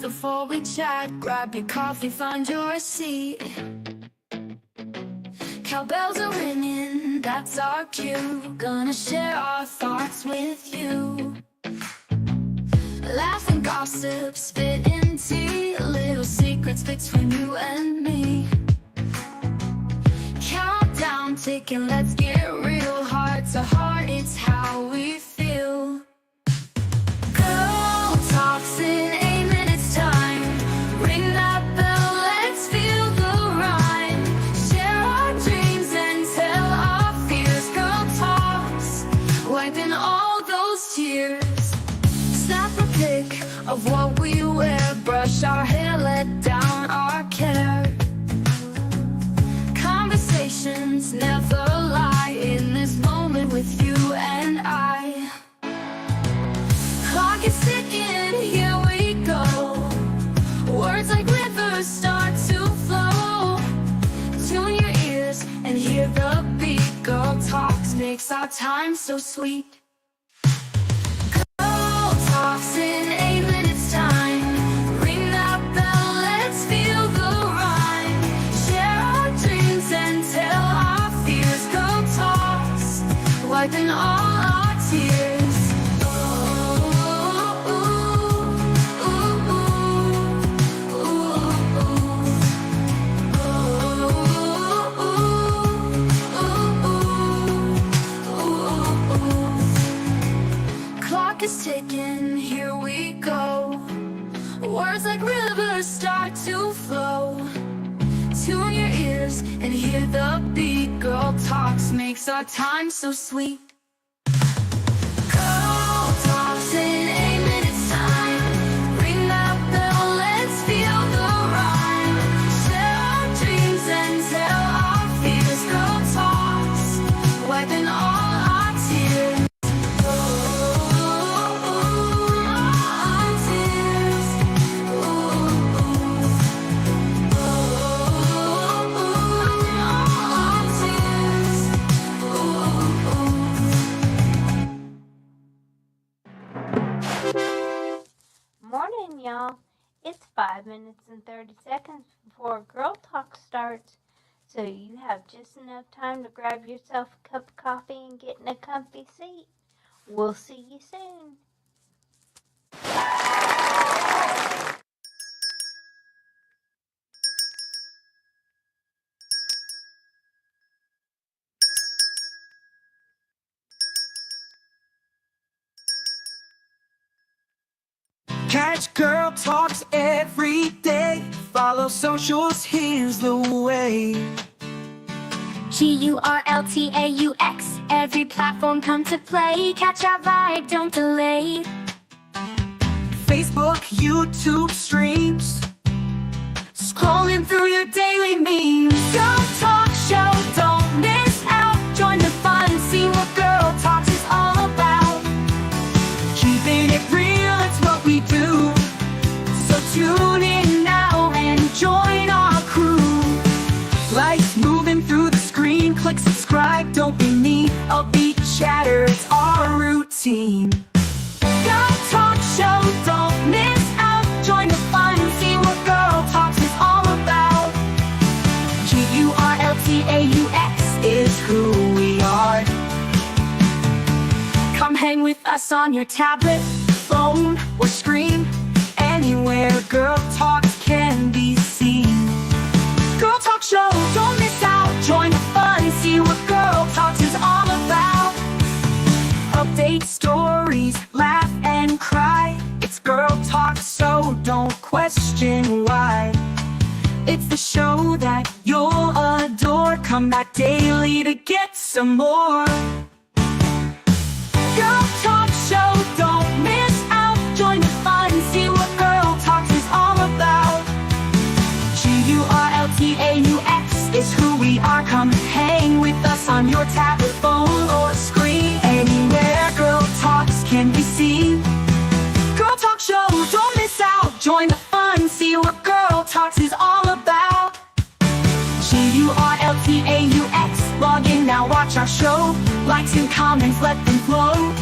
just before we chat. Grab your coffee, find your seat. Cowbells are ringing, that's our cue. Gonna share our thoughts with you. Laugh and gossip, spit in tea. Little secrets between you and me. Countdown ticking, let's get real. Heart to heart, it's how we feel. Girl talks in 8 minutes time. Ring that bell, let's feel the rhyme. Share our dreams and tell our fears. Girl talks, wiping all those tears. Snap a pic of what we wear. Brush our hair, let down our care. Conversations never lie in this moment with you and I. Clock is ticking, here we go. Words like rivers start to flow. Tune your ears and hear the beat. Girl talks makes our time so sweet. Girl talks in 8 minutes time. Ring that bell, let's feel the rhyme. Share our dreams and tell our fears. Girl talks, wiping all our tears. Clock is ticking, here we go. Words like rivers start to flow. Tune your ears and hear the beat. Girl talks makes our time so sweet. Girl talks in 8 minutes time. Ring that bell, let's feel the rhyme. Share our dreams and tell our fears. Girl talks, wiping all our tears. Morning, y'all. It's 5 minutes and 30 seconds before Girl Talk starts, so you have just enough time to grab yourself a cup of coffee and get in a comfy seat. We'll see you soon. Catch Girl Talks every day. Follow socials, here's the way. GURLTAUX, every platform come to play. Catch our vibe, don't delay. Facebook, YouTube streams. Scrolling through your daily memes. Girl Talk Show, don't miss out. Join the fun, see what Girl Talks is all about. Keeping it real, it's what we do. So tune in now and join our crew. Lights moving through the screen. Click subscribe, don't be mean. A beat chatter, it's our routine. Girl Talk Show, don't miss out. Join the fun, see what Girl Talks is all about. GURLTAUX is who we are. Come hang with us on your tablet, phone, or screen. Anywhere Girl Talks can be seen. Girl Talk Show, don't miss out. Join the fun, see what Girl Talks is all about. Update stories, laugh and cry. It's Girl Talk, so don't question why. It's the show that you'll adore. Come back daily to get some more. Girl Talk Show, don't miss out. Join the fun, see what Girl Talks is all about. GURLTAUX is who we are. Come hang with us on your tablet, phone, or screen. Anywhere Girl Talks can be seen. Girl Talk Show, don't miss out. Join the fun, see what Girl Talks is all about. GURLTAUX, log in now, watch our show. Likes and comments, let them flow.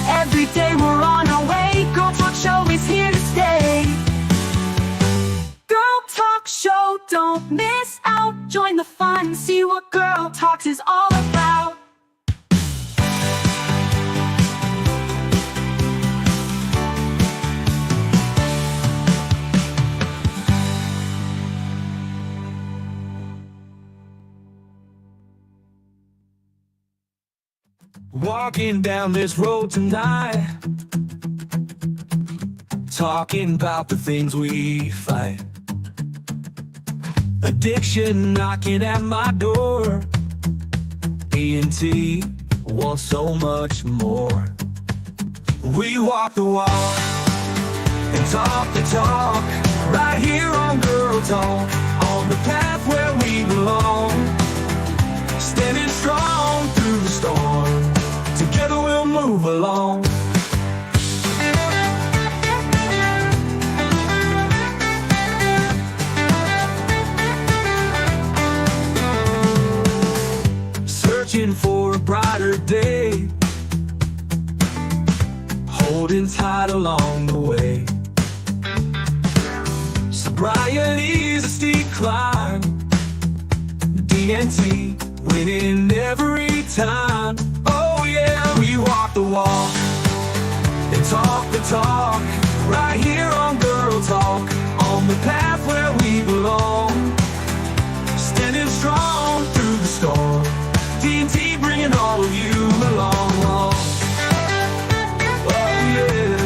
Every day we're on our way. Girl Talk Show is here to stay. Walking down this road tonight, talking about the things we fight. Addiction knocking at my door. E&T wants so much more. We walk the walk and talk the talk, right here on Girl Talk, on the path where we belong. Standing strong through the storm, together we'll move along. Searching for a brighter day, holding tight along the way. Sobriety's a steep climb, D&T winning every time. Oh yeah, we walk the walk and talk the talk, right here on Girl Talk, on the path where we belong. Standing strong through the storm, D&T bringing all of you along. Oh yeah,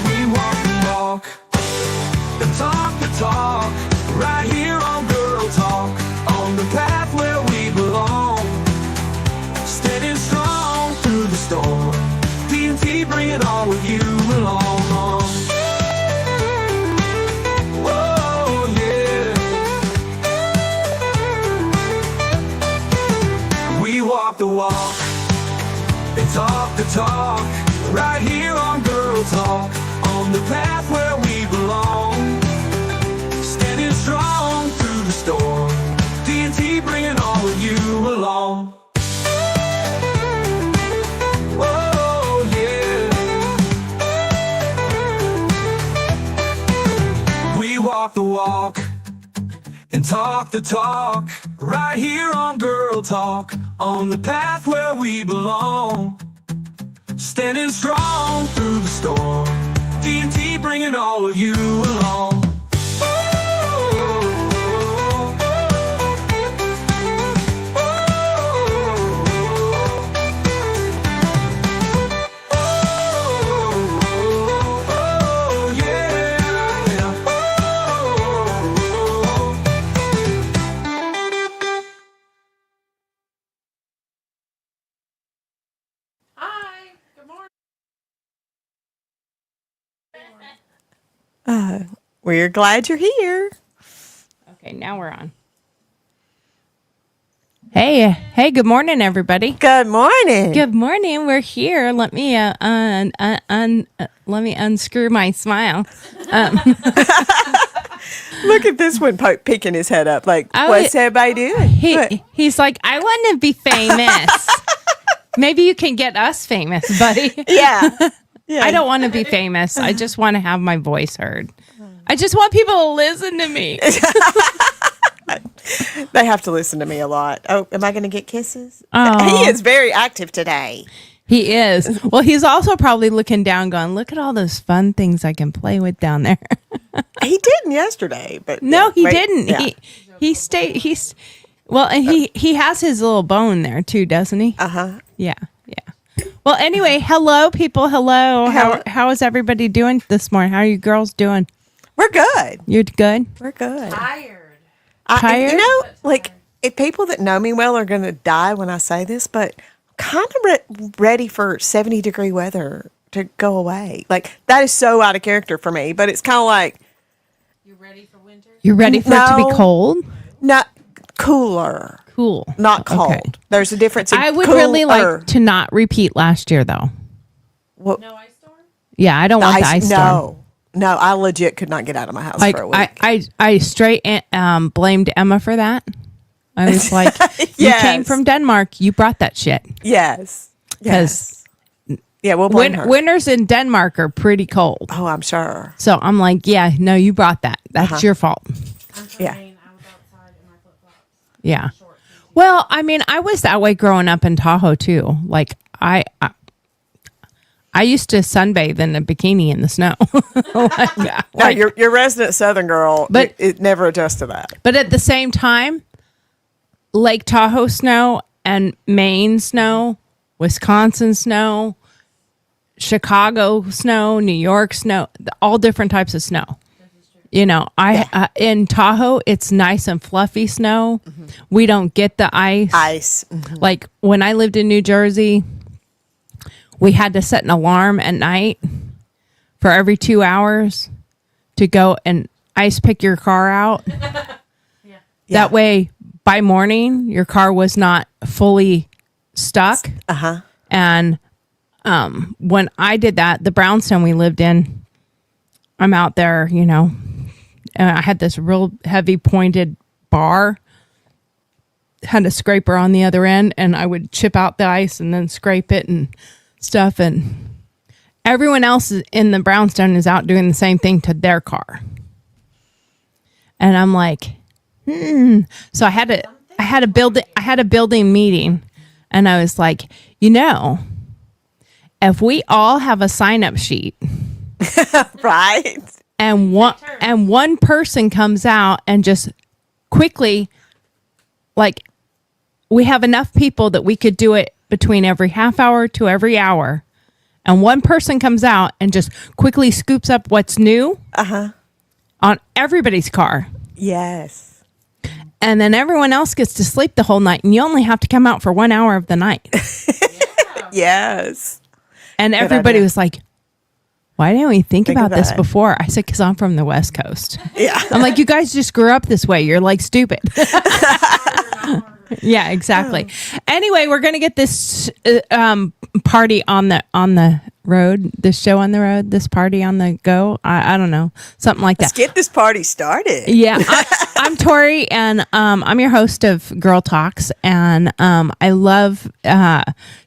we walk the walk and talk the talk, right here on Girl Talk, on the path where we belong. Standing strong through the storm, D&T bringing all of you along. Whoa, yeah. We walk the walk and talk the talk, right here on Girl Talk, on the path where we belong. Standing strong through the storm, D&T bringing all of you along. Whoa, yeah. We walk the walk and talk the talk, right here on Girl Talk, on the path where we belong. Standing strong through the storm, D&T bringing all of you along. We're glad you're here. Okay, now we're on. Hey, good morning, everybody. Good morning. Good morning. We're here. Let me let me unscrew my smile. Look at this one peeking his head up. Like, I what's would- everybody doing? He's like, I want to be famous. Maybe you can get us famous, buddy. Yeah. Yeah. I don't want to be famous. I just want to have my voice heard. I just want people to listen to me. They have to listen to me a lot. Oh, am I going to get kisses? Aw. He is very active today. He is. Well, he's also probably looking down going, look at all those fun things I can play with down there. He didn't yesterday, but No, yeah, he right? didn't. Yeah. He stayed. Well, and he has his little bone there too, doesn't he? Uh-huh. Yeah. Well, anyway, hello, people. Hello. How is everybody doing this morning? How are you girls doing? We're good. You're good. We're good. Tired? You know, like, if people that know me well are going to die when I say this, but I'm kind of ready for 70-degree weather to go away. Like, that is so out of character for me, but it's kind of like, You're ready for it to be No. cold? not cooler, Cool. not cold. Okay. There's a difference in I would really cooler. like to not repeat last year, though. Well, Yeah, I don't want the ice storm. No, I legit could not get out of my house Like for a week. I straight blamed Emma for that. I was like, you Yes. came from Denmark, you brought that shit. Yes. 'Cause Yeah, we'll blame her. Winters in Denmark are pretty cold. Oh, I'm sure. So I'm like, yeah, no, you brought that. That's your fault. Yeah. Yeah. Well, I mean, I was that way growing up in Tahoe too. Like I used to sunbathe in a bikini in the snow. No, your resident Southern girl, But- it never adjusts to that. But at the same time, Lake Tahoe snow and Maine snow Wisconsin snow, Chicago snow, New York snow, all different types of snow. You know, in Tahoe, it's nice and fluffy snow. We don't get the ice. Like when I lived in New Jersey, we had to set an alarm at night for every 2 hours to go and ice pick your car out. That way, by morning, your car was not fully stuck. And when I did that, the brownstone we lived in, I'm out there, you know, and I had this real heavy pointed bar, had a scraper on the other end, and I would chip out the ice and then scrape it and stuff. And everyone else in the brownstone is out doing the same thing to their car. And I'm like, So I had a building meeting, and I was like, you know, if we all have a sign up sheet, Right. and one person comes out and just quickly, like, we have enough people that we could do it between every half hour to every hour, and one person comes out and just quickly scoops up what's new on everybody's car, Yes. and then everyone else gets to sleep the whole night, and you only have to come out for 1 hour of the night. Yes. And everybody idea. was like, why didn't we think about this that. before? I said, because I'm from the West Coast. Yeah. I'm like, you guys just grew up this way. You're like stupid. Yeah, exactly. Anyway, we're going to get this party on the road, this show on the road, this party on the go. I don't know, something like Let's that. get this party started. Yeah, I'm Tori, and I'm your host of Girl Talks, and I love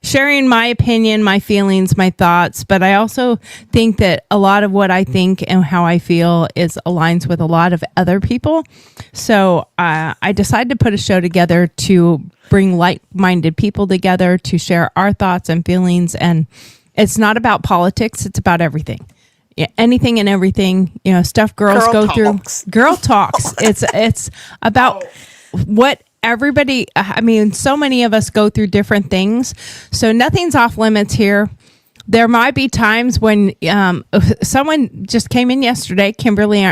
sharing my opinion, my feelings, my thoughts, but I also think that a lot of what I think and how I feel is aligns with a lot of other people. So I decided to put a show together to bring like-minded people together to share our thoughts and feelings, and it's not about politics, it's about everything. Yeah, anything and everything, you know, stuff girls Girl go talks. through. Girl talks. It's about what everybody, I mean, so many of us go through different things. So nothing's off limits here. There might be times when someone just came in yesterday. Kimberly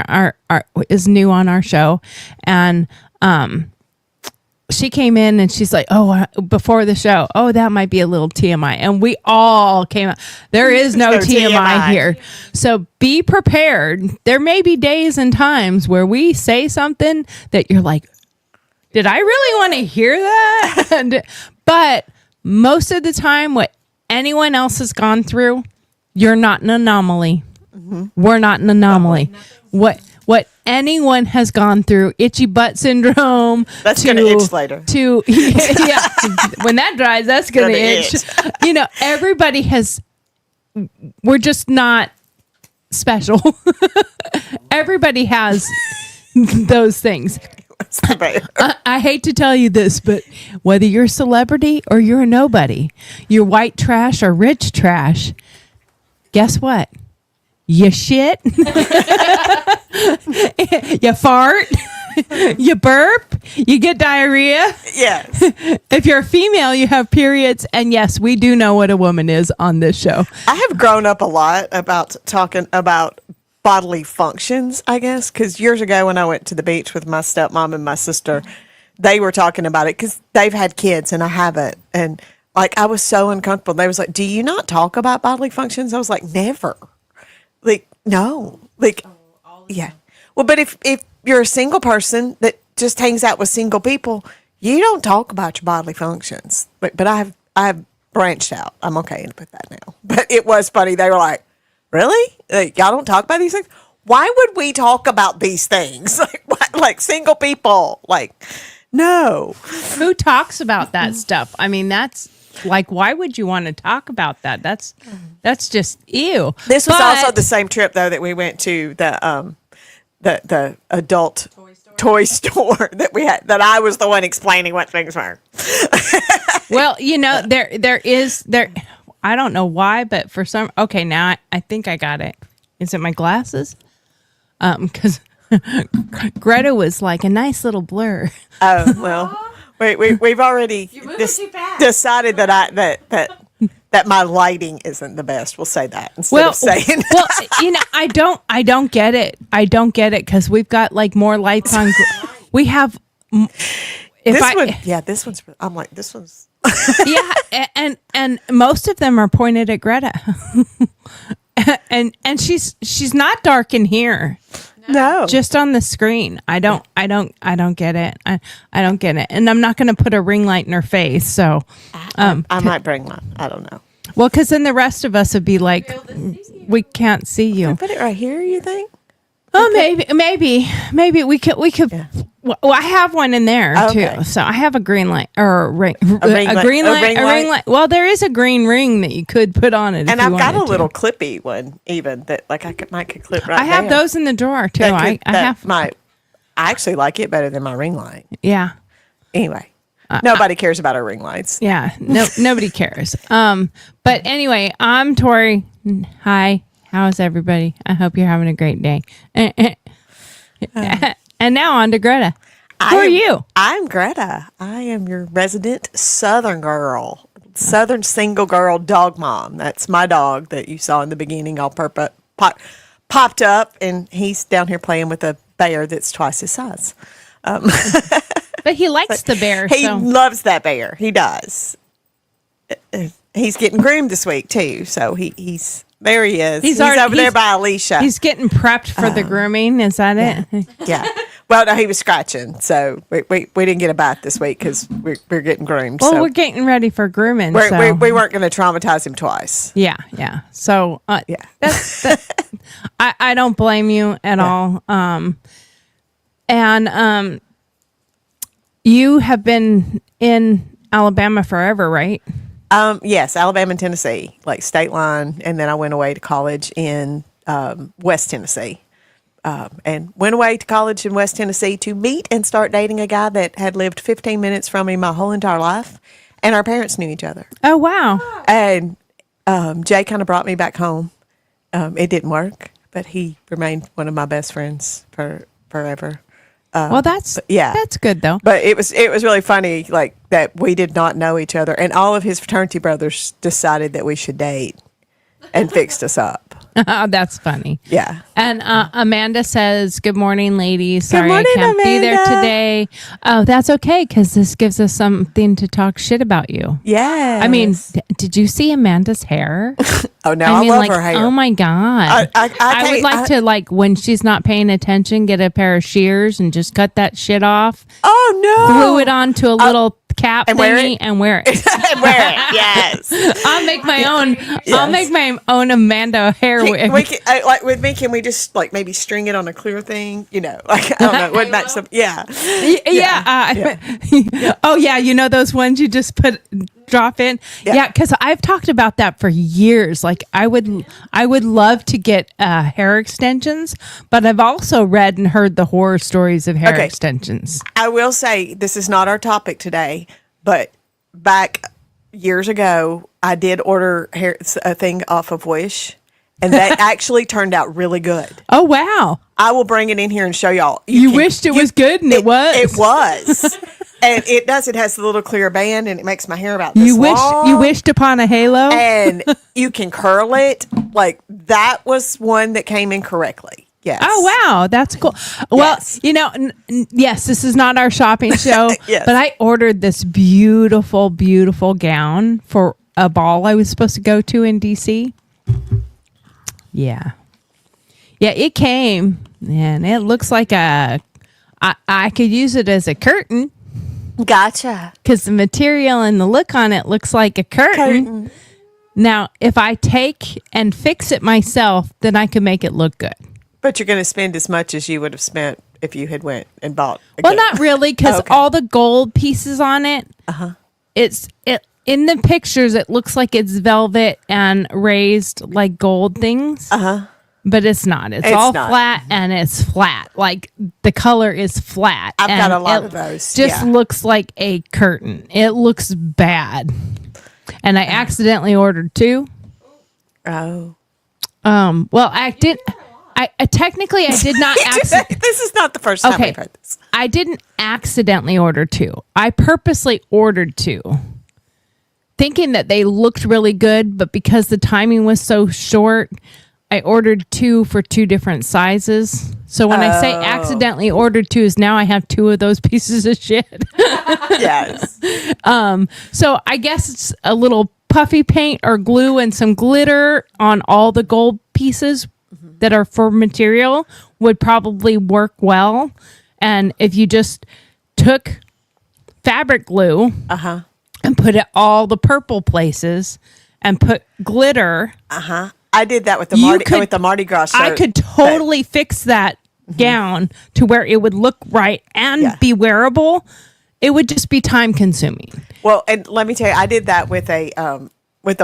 is new on our show, and she came in and she's like, before the show, that might be a little TMI. And we all came out. There is no TMI here. So be prepared. There may be days and times where we say something that you're like, did I really want to hear that? But most of the time, what anyone else has gone through, you're not an anomaly. We're not an anomaly. What anyone has gone through, itchy butt syndrome. That's going to itch later. Yeah, when that dries, that's going to itch. You know, everybody has. We're just not special. Everybody has those things. I hate to tell you this, but whether you're a celebrity or you're a nobody, you're white trash or rich trash, guess what? You shit, you fart, you burp, you get diarrhea. Yes. If you're a female, you have periods. And yes, we do know what a woman is on this show. I have grown up a lot about talking about bodily functions, I guess, because years ago when I went to the beach with my stepmom and my sister, they were talking about it because they've had kids and I haven't. And like, I was so uncomfortable. They was like, do you not talk about bodily functions? I was like, never. Like, no. Like, yeah. Well, but if you're a single person that just hangs out with single people, you don't talk about your bodily functions. But I have branched out. I'm okay to put that now. But it was funny. They were like, really? Like, y'all don't talk about these things? Why would we talk about these things? Like single people. Like, no. Who talks about that stuff? I mean, that's like, why would you want to talk about that? That's just ew. This was also the same trip though that we went to the adult toy store that we had, that I was the one explaining what things were. Well, you know, there is I don't know why, but for some, okay, now I think I got it. Is it my glasses? Because Greta was like a nice little blur. Oh, well, we've already decided that that my lighting isn't the best. We'll say that instead of saying. well, I don't get it. I don't get it because we've got like more lights on. We have. This one's. I'm like, this one's. Yeah, and most of them are pointed at Greta, and she's not dark in here. No, Just on the screen. I don't get it. I don't get it. And I'm not going to put a ring light in her face. So, I might bring mine. I don't know. well, because then the rest of us would be like, we can't see you. Put it right here. You think? Oh, maybe we could. Yeah. Well, I have one in there Okay. too. So I have a green light or a ring ring light. Well, there is a green ring that you could put on it. And if I've you got a wanted to. little clippy one, even that like I could clip right. I have there. those in the drawer too. I have. I actually like it better than my ring light. Yeah. Anyway, nobody cares about our ring lights. Yeah, nobody cares. But anyway, I'm Tori. Hi, how's everybody? I hope you're having a great day. And now on to Greta. Who are you? I'm Greta. I am your resident Southern girl, Southern single girl dog mom. That's my dog that you saw in the beginning, all popped up, and he's down here playing with a bear that's twice his size. But he likes the bear. He So. loves that bear. He does. He's getting groomed this week too, so he's there. He is. He's over there by Alicia. He's getting prepped for the grooming. Is that it? Yeah. Well, no, he was scratching, so we didn't get a bath this week because we're getting groomed. Well, so we're getting ready for grooming. we weren't going to traumatize him twice. Yeah. So Yeah. I don't blame you at all. And you have been in Alabama forever, right? Yes, Alabama and Tennessee, like state line, and then I went away to college in West Tennessee. And went away to college in West Tennessee to meet and start dating a guy that had lived 15 minutes from me my whole entire life. And our parents knew each other. Oh, wow. And Jay kind of brought me back home. It didn't work, but he remained one of my best friends forever. Well, that's good though. But it was really funny, like that we did not know each other, and all of his fraternity brothers decided that we should date and fixed us up. That's funny. Yeah. And Amanda says, "Good morning, ladies. Sorry morning, I can't be there Amanda. today. Oh, that's okay because this gives us something to talk shit about you. Yeah. I mean, did you see Amanda's hair? oh no, I, love like, her hair. oh my god! I would like to like when she's not paying attention, get a pair of shears and just cut that shit off. Oh no. Glue it onto a little cap and wear thingy it? and wear it. and wear it. Yes. I'll make my own. I'll make my own Amanda hair wig. We can, like with me, can we just like maybe string it on a clear thing? You know, like I don't know, would match some. Yeah. Oh yeah, you know those ones you just drop in. Yeah, because I've talked about that for years. Like I would love to get hair extensions, but I've also read and heard the horror stories of hair extensions. I will say this is not our topic today, but back years ago, I did order a thing off of Wish, and that actually turned out really good. Oh wow! I will bring it in here and show y'all. You wished it was good, and it was. It was. And it does. It has the little clear band, and it makes my hair about this long. You wished upon a halo, and you can curl it. Like that was one that came in correctly. Yes. Oh wow, that's cool. Well, you know, yes, this is not our shopping show, Yes. but I ordered this beautiful, beautiful gown for a ball I was supposed to go to in DC. Yeah, it came, and it looks like I could use it as a curtain. Gotcha. Because the material and the look on it looks like a curtain. Now, if I take and fix it myself, then I can make it look good. But you're going to spend as much as you would have spent if you had went and bought. Well, not really, because all the gold pieces on it. It's in the pictures. It looks like it's velvet and raised like gold things. But it's not. It's all not. flat, and it's flat. Like the color is flat. I've got and a lot of those. Just looks like a curtain. It looks bad. And I accidentally ordered 2. Oh. Well, I did. I technically I did not. This is not the first time we've heard this. I didn't accidentally order 2. I purposely ordered 2 thinking that they looked really good, but because the timing was so short, I ordered 2 for 2 different sizes. So when I say accidentally ordered 2, is now I have 2 of those pieces of shit. Yes. So I guess it's a little puffy paint or glue and some glitter on all the gold pieces that are for material would probably work well. And if you just took fabric glue and put it all the purple places and put glitter. I did that with the Mardi Gras shirt. I could totally fix that gown to where it would look right and be wearable. It would just be time consuming. Well, and let me tell you, I did that with a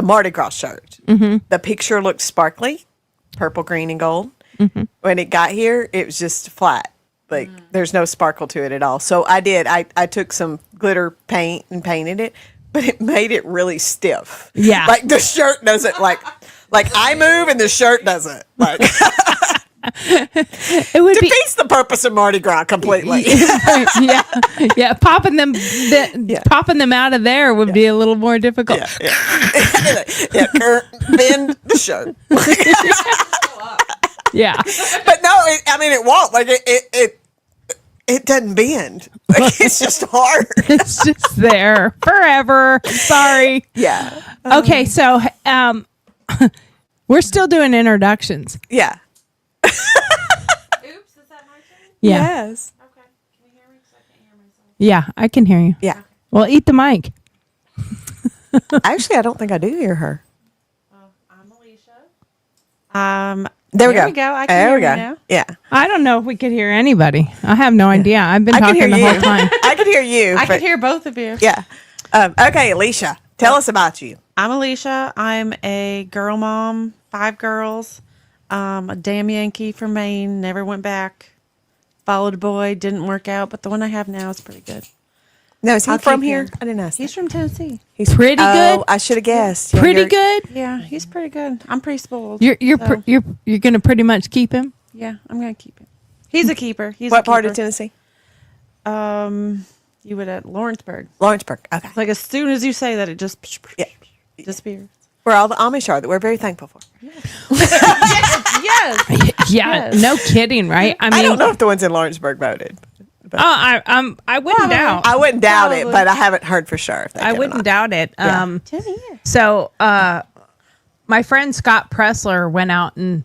Mardi Gras shirt. The picture looked sparkly, purple, green, and gold. When it got here, it was just flat. Like there's no sparkle to it at all. So I did. I took some glitter paint and painted it, but it made it really stiff. Yeah, like the shirt doesn't like I move and the shirt doesn't like. It would defeats the purpose of Mardi Gras completely. yeah. Popping them out of there would be a little more difficult. Bend the shirt. Yeah, but no, it won't. Like it doesn't bend. Like it's just hard. It's just there forever. Sorry. Yeah. Okay, so we're still doing introductions. Yeah. Oops, is that my turn? Yeah. Yes. Okay. Can you hear me? Because I can't hear myself. Yeah, I can hear you. Yeah. Well, eat the mic. Actually, I don't think I do hear her. I'm Alicia. There we There go. we go. I can there hear we go. you now. Yeah. I don't know if we could hear anybody. I have no idea. I've been I can talking hear the you. whole time. I can hear you. I but- can hear both of you. Yeah. Okay, Alicia, tell us about you. I'm Alicia. I'm a girl mom, 5 girls. A damn Yankee from Maine. Never went back. Followed a boy. Didn't work out. But the one I have now is pretty good. No, is he I'll from keep here? him. I didn't ask. He's from Tennessee. He's pretty good. I should have guessed. Yeah, Pretty you're- good. Yeah, he's pretty good. I'm pretty spoiled. You're so, you're gonna pretty much keep him. yeah, I'm gonna keep him. He's a keeper. He's What a part of keeper. Tennessee? You would at Lawrenceburg. Lawrenceburg. Okay. Like as soon as you say that, it just Yeah. disappears. Where all the Amish are that we're very thankful for. Yes. Yeah, Yes. no kidding, right? I mean, I don't know if the ones in Lawrenceburg voted. I wouldn't doubt. I wouldn't doubt it, Probably. but I haven't heard for sure. If they I can or wouldn't not. doubt it. Yeah. 10 years. So, my friend Scott Pressler went out and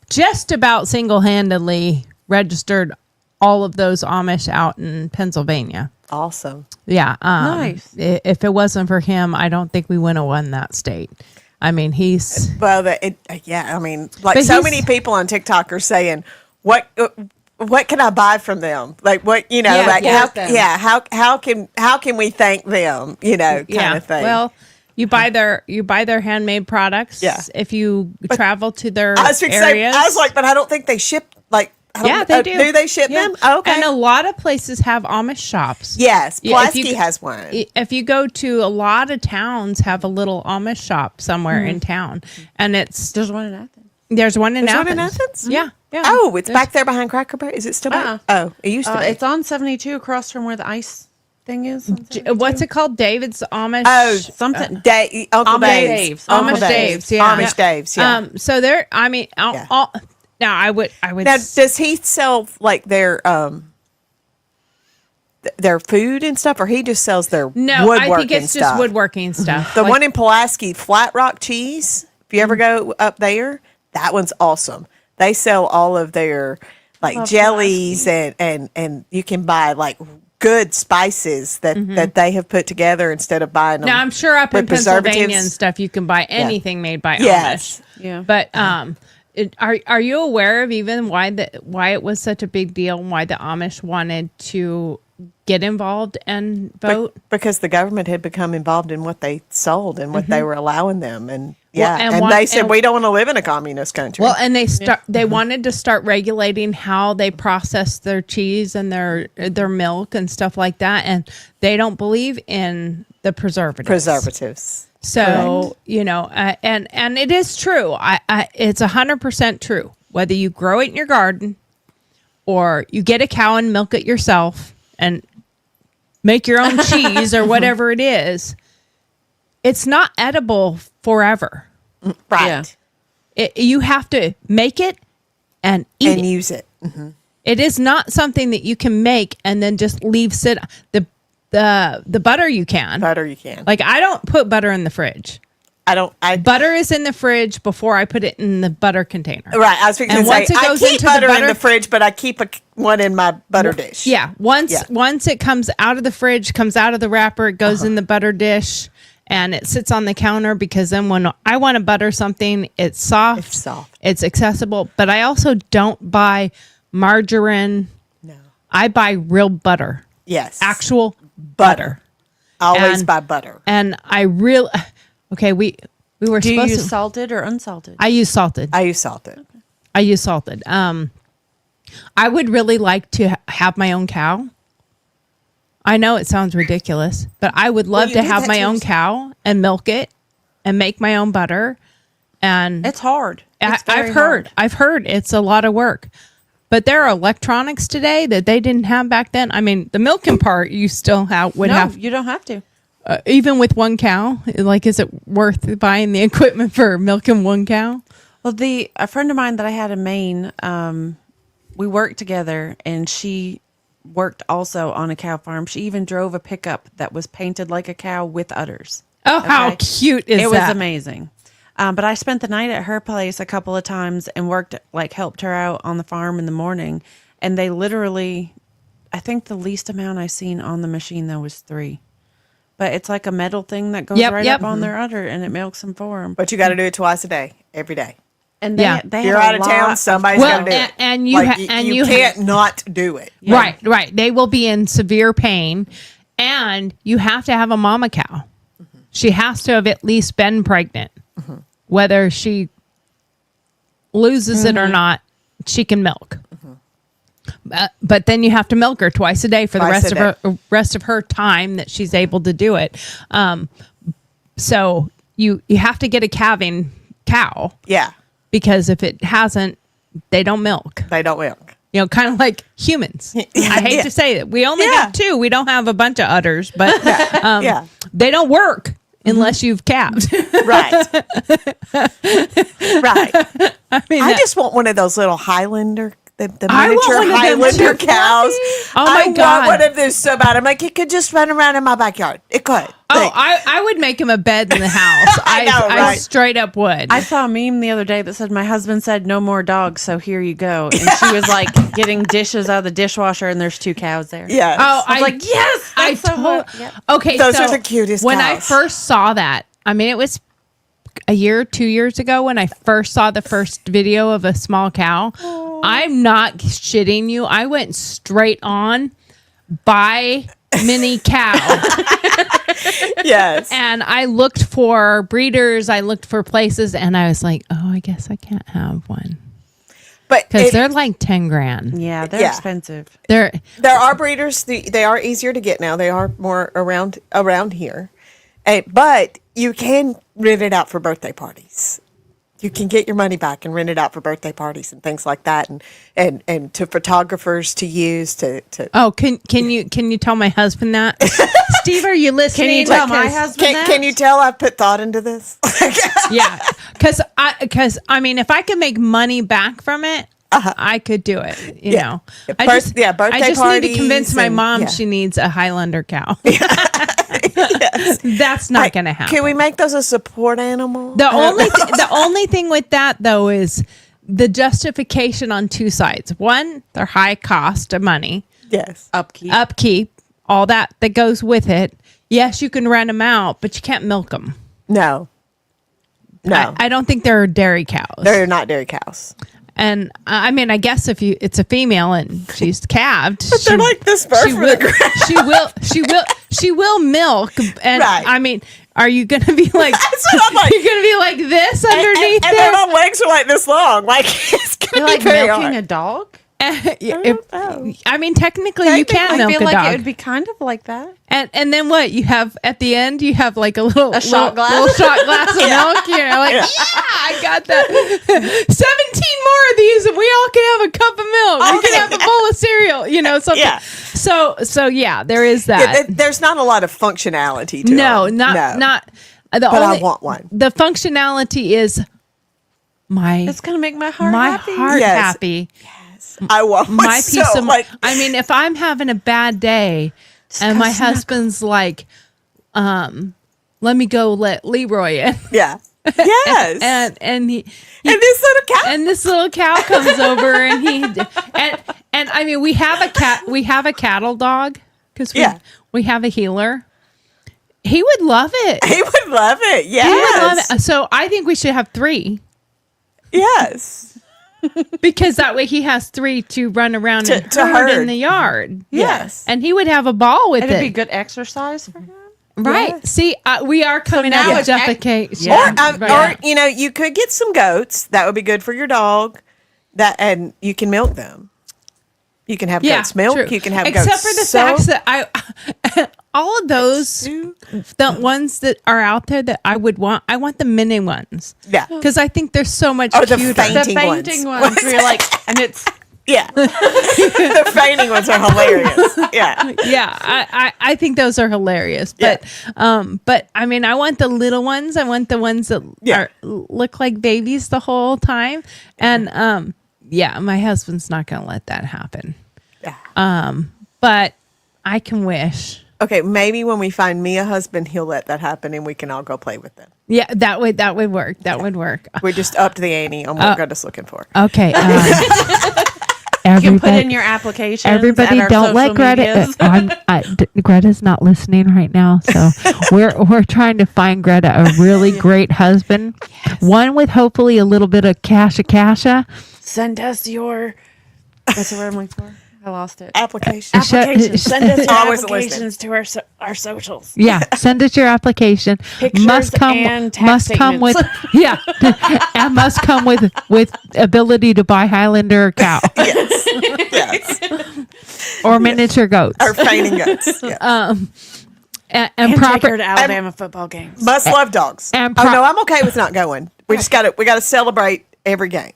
just about single-handedly registered all of those Amish out in Pennsylvania. Awesome. Yeah. Nice. If it wasn't for him, I don't think we would have won that state. I mean, he's Well, yeah. I mean, like But so he's- many people on TikTok are saying, "What can I buy from them? Like what Yeah, like yeah. how can we thank them? Kind of thing." Well, you buy their handmade products. Yeah. If you travel to their I was fixing to say, areas. I was like, but I don't think they ship like. I don't- Yeah, they do. Do they ship Yeah. them? Oh, okay. And a lot of places have Amish shops. Yes, Yeah, if Pulaski you- has one. If you go to a lot of towns, have a little Amish shop somewhere in town, and There's one in Athens. there's one in There's one Athens. in Athens? Yeah, yeah. Oh, it's There's- back there behind Cracker Barrel. Is it still back? Oh, it used to be. It's on 72 across from where the ice thing is. on 72. What's it called? David's Amish. Oh, Something. Uncle Amish Dave's. Dave's. Uncle Amish Dave's, yeah. Amish Dave's, yeah. So there. I mean, Yeah. now I would. Now, does he sell like their food and stuff, or he just sells their No, woodworking I think it's stuff? just woodworking stuff. The Like- one in Pulaski, Flat Rock Cheese. If you ever go up there, that one's awesome. They sell all of their like Love jellies and you can buy like good spices that they have put together instead of buying them. Now I'm sure up in with Pennsylvania and preservatives. stuff you can buy anything made by Yes. Amish. Yeah. But are you aware of even why it was such a big deal and why the Amish wanted to get involved and vote? Because the government had become involved in what they sold and what they were allowing them, and and and why- they said and- we don't want to live in a communist country. Well, and they wanted to start regulating how they process their cheese and their milk and stuff like that, and they don't believe in the preservatives. So and it is true. It's 100% true. Whether you grow it in your garden, or you get a cow and milk it yourself and make your own cheese or whatever it is, it's not edible forever. Right. Yeah. You have to make it and eat And it. use it. It is not something that you can make and then just leave sit. The butter you can. Butter you can. Like I don't put butter in the fridge. Butter is in the fridge before I put it in the butter container. Right. I was thinking And to say, once it I goes keep into the butter in butter- the fridge, but I keep one in my butter dish. Yeah. Once it comes out of the fridge, comes out of the wrapper, it goes in the butter dish and it sits on the counter because then when I want to butter something, it's soft. It's soft. It's accessible. But I also don't buy margarine. No. I buy real butter. Yes. Actual butter. Always and- buy butter. And I really okay, we were Do you supposed use to salted or unsalted? I use salted. I use salted. I use salted. I would really like to have my own cow. I know it sounds ridiculous, but I would love you to do have that my to own yourself. cow and milk it and make my own butter. And It's hard. It's very I've heard it's a lot of work. But there are electronics today that they didn't have back then. I mean, the milking part you still would No, have you don't have to. even with one cow. Like, is it worth buying the equipment for milking one cow? Well, a friend of mine that I had in Maine, we worked together, and she worked also on a cow farm. She even drove a pickup that was painted like a cow with udders. Oh, how Okay. cute is It that? was amazing. But I spent the night at her place a couple of times and helped her out on the farm in the morning. And they literally, I think the least amount I seen on the machine though was 3. But it's like a metal thing that goes Yep, right yep. up on their udder, and it milks them for them. But you got to do it twice a day, every day. And Yeah. they If you're had out a of town, lot somebody's Well, got to do it. and you Like, ha- and you you ha- can't not do it. Right. They will be in severe pain, and you have to have a mama cow. She has to have at least been pregnant. Whether she loses it or not, she can milk. But then you have to milk her twice a day for the Twice a rest of her time that she's able to do it. So you have to get a calving cow Yeah. because if it hasn't, they don't milk. They don't milk. You know, kind of like humans. I hate Yeah. to say it. We only Yeah. have 2. We don't have a bunch of udders, but Yeah. they don't work unless you've calved. Right. Right. I mean, I just want one of those little Highlander, the I want miniature one of them Highlander too, cows. Oh my I God. want one of those so bad. I'm like, it could just run around in my backyard. It could. Like, I would make him a bed in the house. I know, I right? straight up would. I saw a meme the other day that said, "My husband said no more dogs, so here you go." And she was like getting dishes out of the dishwasher, and there's 2 cows there. yes. Oh, I was like, yes, I that's so told. hot. Yep. Okay, Those so are the cutest When I cows. first saw that, I mean, it was a year, 2 years ago when I first saw the first video of a small cow. I'm not shitting you. I went straight on buy mini cow. Yes. And I looked for breeders, I looked for places, and I was like, oh, I guess I can't have one. But Because they're like 10 grand. Yeah, they're Yeah. expensive. They're there are breeders. They are easier to get now. They are more around here. But you can rent it out for birthday parties. You can get your money back and rent it out for birthday parties and things like that, and to photographers to use to. Oh, can you tell my husband that? Steve, are you listening? Can you tell my Because- husband that? Can you tell I've put thought into this? Yeah, because I mean, if I could make money back from it, I could do it. You know, I Birthday I just need to convince parties my and- mom yeah. she needs a Highlander cow. That's not going to happen. Can we make those a support animal? The only thing with that though is the justification on 2 sides. One, they're high cost of money, Yes. upkeep, all that goes with it. Yes, you can rent them out, but you can't milk them. No. No. I don't think they're dairy cows. They're not dairy cows. And I mean, I guess if it's a female and she's calved, They're like this far she from will, the ground. she will milk. And Right. I mean, are you going to be like, That's what I'm like. you're going to be like this underneath and there? their legs are like this long. Like it's You're gonna be like very milking hard. a dog? I mean, technically, you can I milk feel a like dog. it would be kind of like that. And then what you have at the end, you have like a shot glass? little shot glass of milk. You know, like I got that. 17 more of these, and we all can have a cup of milk. We can have a bowl of cereal. You know, something. Yeah. So yeah, there is that. There's not a lot of functionality to No, them. not The but I want one. The functionality is It's gonna make my heart happy. heart Yes. happy. I want one. My so, peace of mind. like, I mean, if I'm having a bad day and my husband's like, let me go let Leroy in. yeah. Yes. And he and this little cat. and this little cow comes over and and I mean we have a cattle dog because we have a healer. He would love it. He would love it. Yes. He would love it. So I think we should have 3 Yes. because that way he has 3 to run around To and herd herd. in the yard. Yes. And he would have a ball with It'd it. be good exercise for him. Right. Yes. See, we are coming now out with it's defecation. Or you know, you could get some goats. That would be good for your dog. And you can milk them. You can have goat's milk. true. You can have except goat's for the soap. facts that I all of those the ones that are out there that I would want. I want the mini ones. Yeah. Because I think they're so much Oh, the cuter. fainting The fainting ones. ones where you're like, and it's Yeah. The fainting ones are hilarious. Yeah. Yeah, I think those are hilarious. But I mean, I want the little ones. I want the ones that look like babies the whole time. And my husband's not going to let that happen. Yeah. But I can wish. Okay, maybe when we find me a husband, he'll let that happen and we can all go play with them. Yeah, that would work. That would work. We just upped the ante on what Greta's looking for. Okay. you can put in your application. Everybody, don't let Greta. Greta's not listening right now, so we're trying to find Greta a really great husband, one with hopefully a little bit of casha. Send us your. What's the word I'm looking for? I lost it. Application. Applications. Send us your I wasn't applications to our socials. Yeah, send us your application. Pictures and tax must come with and must come with ability to buy Highlander or cow Yes. or miniature goats. Or fainting goats. Yeah. And And proper take her to Alabama football games. Must love dogs. and Oh no, I'm okay with not going. We gotta celebrate every game.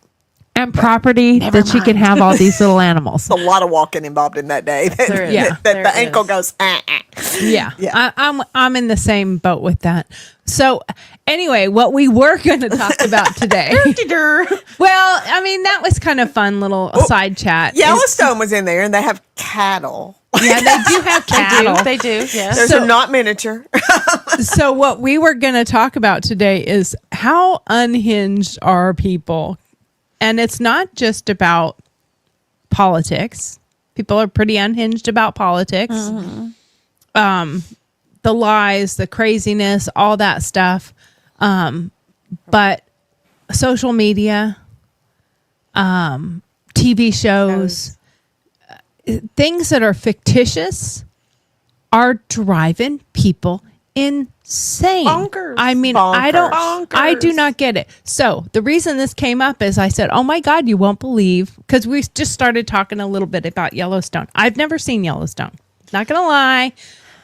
and property that she can have all these little animals. There's a lot of walking involved in that day. There is. Yeah. That There the ankle is. goes. Yeah. Yeah. I'm in the same boat with that. So anyway, what we were going to talk about today. Well, I mean, that was kind of fun little side chat. Yellowstone was in there, and they have cattle. Yeah, they do have cattle. They do. Yes. Those are not miniature. So what we were going to talk about today is how unhinged are people. And it's not just about politics. People are pretty unhinged about politics. The lies, the craziness, all that stuff. But social media, TV shows, things that are fictitious are driving people insane. Bonkers. I mean, Bonkers. I do not get it. So the reason this came up is I said, oh my God, you won't believe, because we just started talking a little bit about Yellowstone. I've never seen Yellowstone. Not going to lie.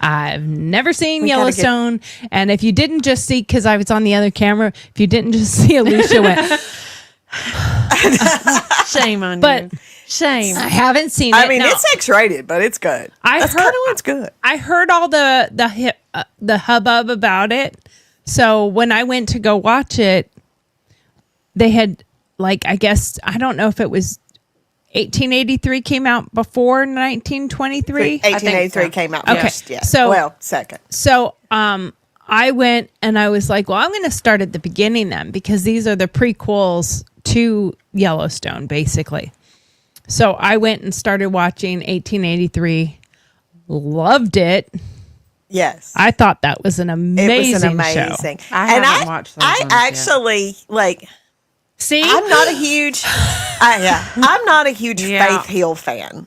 I've never seen Yellowstone. And if you didn't just see, because I was on the other camera, if you didn't just see Alicia went, Shame on But- you. Shame. I haven't seen it. I mean, Now, it's X-rated, but it's good. That's kind of what's good. I heard all the hubbub about it. So when I went to go watch it, they had I guess I don't know if it was 1883 came out before 1923. 1883 came out Okay, first. Yeah. so- Second. So I went and I was like, well, I'm going to start at the beginning then, because these are the prequels to Yellowstone, basically. So I went and started watching 1883. Loved it. Yes. I thought that was an amazing, It was an show. amazing. I haven't watched those I ones yet. actually See, I'm not a huge. I'm not a huge Faith Hill fan.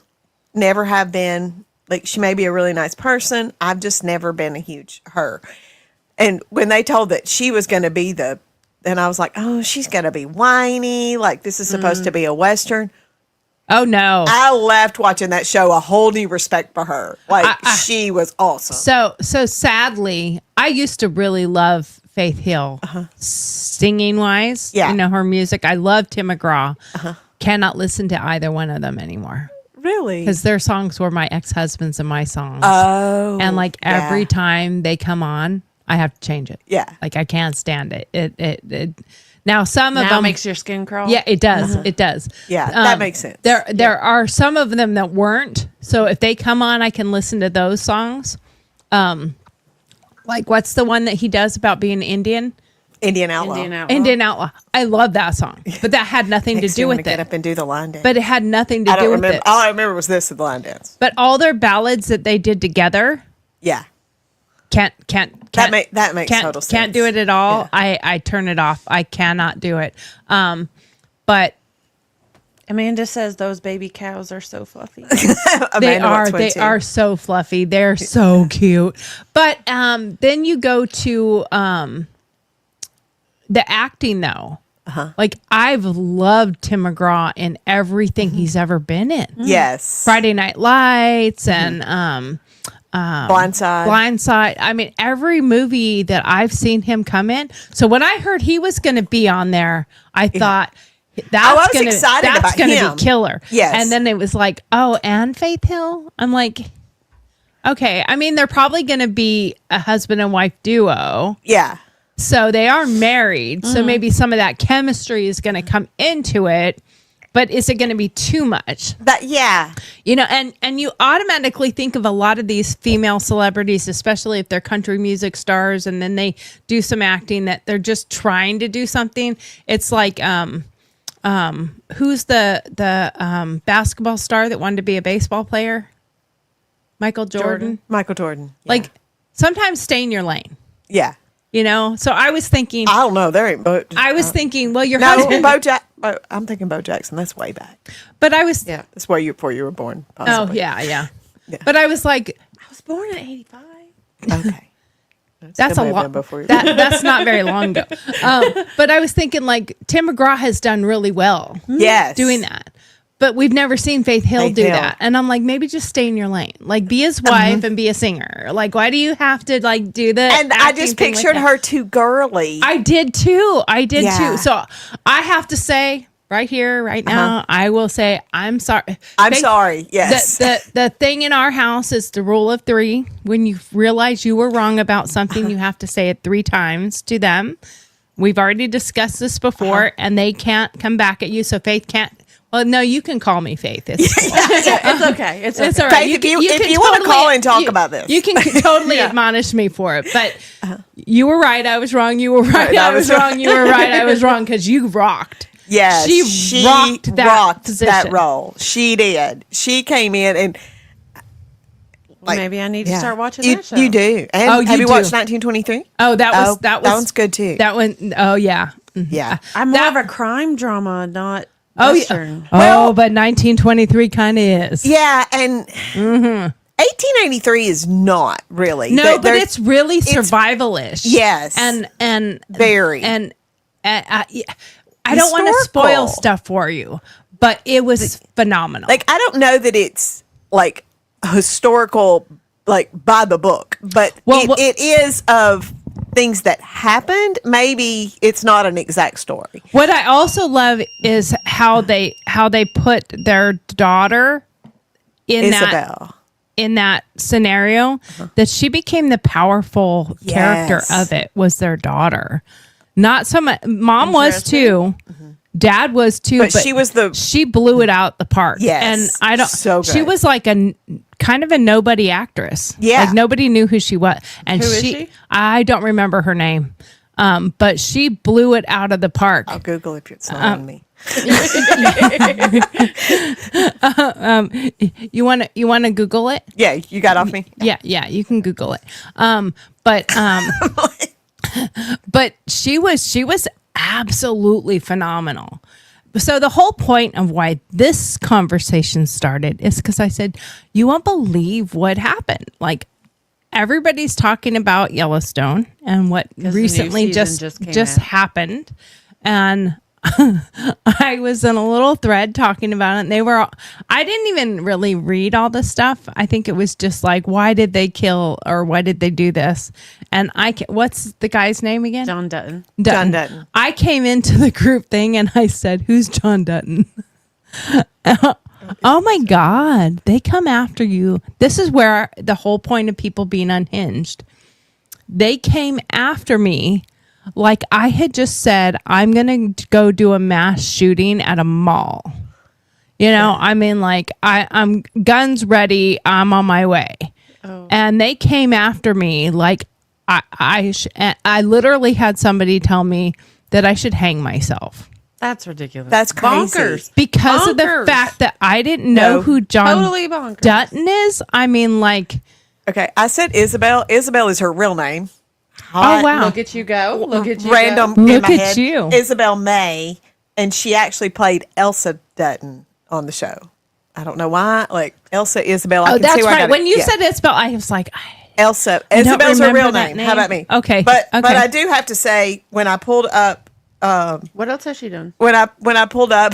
Never have been. Like, she may be a really nice person. I've just never been a huge her. And when they told that she was going to be and I was like, oh, she's going to be whiny. Like, this is supposed to be a Western. oh no. I left watching that show a whole new respect for her. Like, she was awesome. So sadly, I used to really love Faith Hill, singing wise. Yeah. You know, her music. I love Tim McGraw. Cannot listen to either one of them anymore, Really? because their songs were my ex-husband's and my songs. Oh. And every time they come on, I have to change it. Yeah. Like I can't stand it. It now some of Now them makes your skin crawl. Yeah, it does. It does. Yeah, that makes sense. There are some of them that weren't. So if they come on, I can listen to those songs. Like what's the one that he does about being Indian? Indian Outlaw. Indian Outlaw. I love that song, but that had nothing to Makes do you wanna with get it. up and do the line dance. But it had nothing to I don't do with remember. it. All I remember was this, the line dance. But all their ballads that they did together Yeah. can't That makes total sense. Can't do it at all. Yeah. I turn it off. I cannot do it. But Amanda says those baby cows are so fluffy. they Amanda wants one they too. are so fluffy. They're so cute. But then you go to the acting though. Like I've loved Tim McGraw in everything he's ever been in. Yes. Friday Night Lights and Blindside. Blindside. I mean, every movie that I've seen him come in. So when I heard he was going to be on there, I thought I was that's going excited about to him. be killer. Yes. And then it was like, oh, and Faith Hill. I'm like, okay. I mean, they're probably going to be a husband and wife duo. Yeah. So they are married. So maybe some of that chemistry is going to come into it. But is it going to be too much? Yeah. You know, and you automatically think of a lot of these female celebrities, especially if they're country music stars, and then they do some acting that they're just trying to do something. It's like, who's the basketball star that wanted to be a baseball player? Michael Jordan. Michael Jordan. Yeah. Like sometimes stay in your lane. Yeah. You know, so I was thinking. I don't know. There ain't. I was thinking. Well, your No, husband. I'm thinking Bo Jackson. That's way back. But I was. Yeah. That's where before you were born. Oh Possibly. yeah. Yeah. But I was like, I was born in '85. Okay. that's a lot. That's not very long ago. But I was thinking like Tim McGraw has done really well. Yes. Doing that. But we've never seen Faith Hill do that. And I'm like, maybe just stay in your lane. Like be his wife and be a singer. Like, why do you have to like do the And I acting just thing like pictured that? her too girly. I did too. Yeah. Too. So I have to say right here, right now, I will say I'm sorry. I'm sorry. Yes. The thing in our house is the rule of 3. When you realize you were wrong about something, you have to say it 3 times to them. We've already discussed this before, and they can't come back at you. So Faith can't. Well, no, you can call me Faith. It's It's okay. It's it's okay. all right. Faith, if you want to call and talk about this. you can totally admonish me for it. But you were right. I was wrong. You were right. I was wrong. You were right. I was wrong because you rocked. Yes, She rocked that position. that role. She did. She came in and Maybe I need to start watching you, that show. You do. And Oh, you have you do. watched 1923? Oh, that one's good too. That one. Oh yeah. Yeah. I'm more of a crime drama, not Oh Western. yeah. But 1923 kind of is. Yeah, and 1883 is not really. No, but it's really survivalish. Yes. And Very. And I don't want to spoil Historical. stuff for you, but it was phenomenal. like I don't know that it's like historical, like by the book, but it is of things that happened. Maybe it's not an exact story. What I also love is how they put their daughter in Isabel. that scenario, that she became the powerful character Yes. of it was their daughter. Not so much. Mom was too. Dad was too. But she was she blew it out the park. Yes. And I don't. So She good. was like a kind of a nobody actress. Yeah. Like nobody knew who she was. And Who is she? I don't remember her name. But she blew it out of the park. I'll Google if it's not on me. You want to Google it? Yeah, you got off me. Yeah, you can Google it. But she was absolutely phenomenal. So the whole point of why this conversation started is because I said, you won't believe what happened. Like everybody's talking about Yellowstone and what the new recently season just came out. happened. And I was in a little thread talking about it, and I didn't even really read all the stuff. I think it was just like, why did they kill or why did they do this? And what's the guy's name again? John Dutton. John Dutton. I came into the group thing and I said, who's John Dutton? Oh my God, they come after you. This is where the whole point of people being unhinged. They came after me like I had just said, I'm going to go do a mass shooting at a mall. You know, I mean, like I'm guns ready. I'm on my way. Oh. And they came after me like I literally had somebody tell me that I should hang myself. That's ridiculous. That's crazy. Bonkers. Because of the fact that I didn't know who John totally bonkers. Dutton is. I mean, like. Okay, I said Isabel. Isabel is her real name. Oh, wow. Look at you go. Look at you Random go. in Look my at head. you. Isabel May, and she actually played Elsa Dutton on the show. I don't know why. Like Elsa Isabel. I Oh, can that's see where I right. got When it. you Yeah. said Isabel, I was like, Elsa. don't Isabel's her real remember that name. name. How about me? Okay. But Okay. I do have to say when I pulled up. What else has she done? When I pulled up,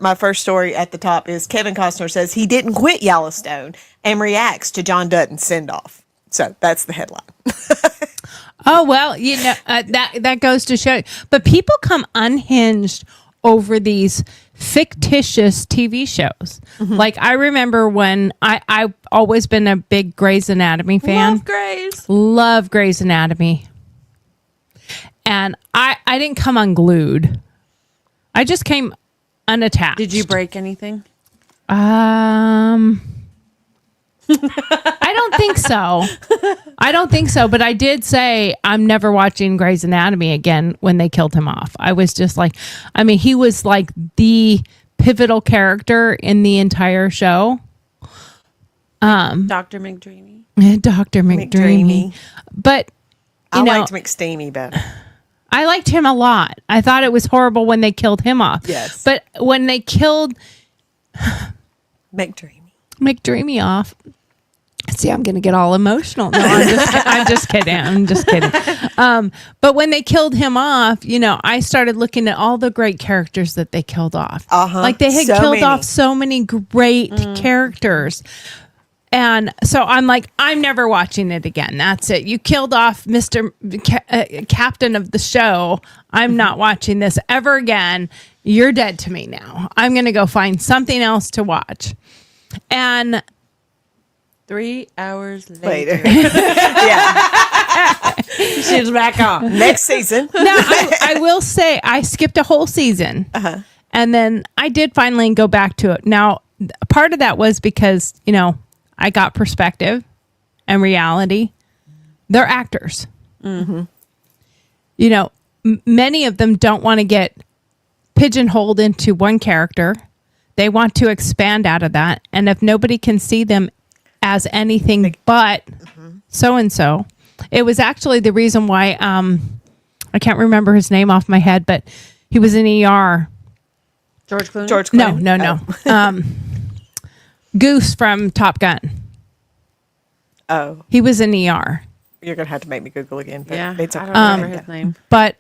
my first story at the top is Kevin Costner says he didn't quit Yellowstone and reacts to John Dutton's send off. So that's the headline. oh, well, you know, that goes to show. But people come unhinged over these fictitious TV shows. Mm-hmm. Like I remember when I've always been a big Grey's Anatomy fan. Love Grace. Love Grey's Anatomy. And I didn't come unglued. I just came unattached. Did you break anything? I don't think so. I don't think so. But I did say I'm never watching Grey's Anatomy again when they killed him off. I was just like, I mean, he was like the pivotal character in the entire show. Dr. McDreamy. Dr. McDreamy. But, I you know, liked McSteamy better. I liked him a lot. I thought it was horrible when they killed him off. Yes. But when they killed McDreamy off, see, I'm going to get all emotional. No, I'm just kidding. I'm just kidding. But when they killed him off, you know, I started looking at all the great characters that they killed off. Like they had So killed many. off so many great characters. And so I'm like, I'm never watching it again. That's it. You killed off Mr. Captain of the show. I'm not watching this ever again. You're dead to me now. I'm going to go find something else to watch. And 3 hours later. Yeah. She's back on. Next season. now I will say I skipped a whole season. And then I did finally go back to it. Now, part of that was because, you know, I got perspective and reality. They're actors. Mm-hmm. You know, many of them don't want to get pigeonholed into one character. They want to expand out of that. And if nobody can see them as anything but so-and-so, it was actually the reason why, I can't remember his name off my head, but he was in ER. George Clooney? George Clooney. No. Goose from Top Gun. Oh, He was in ER. you're gonna have to make me Google again. But Yeah. it's I okay. don't remember his name. But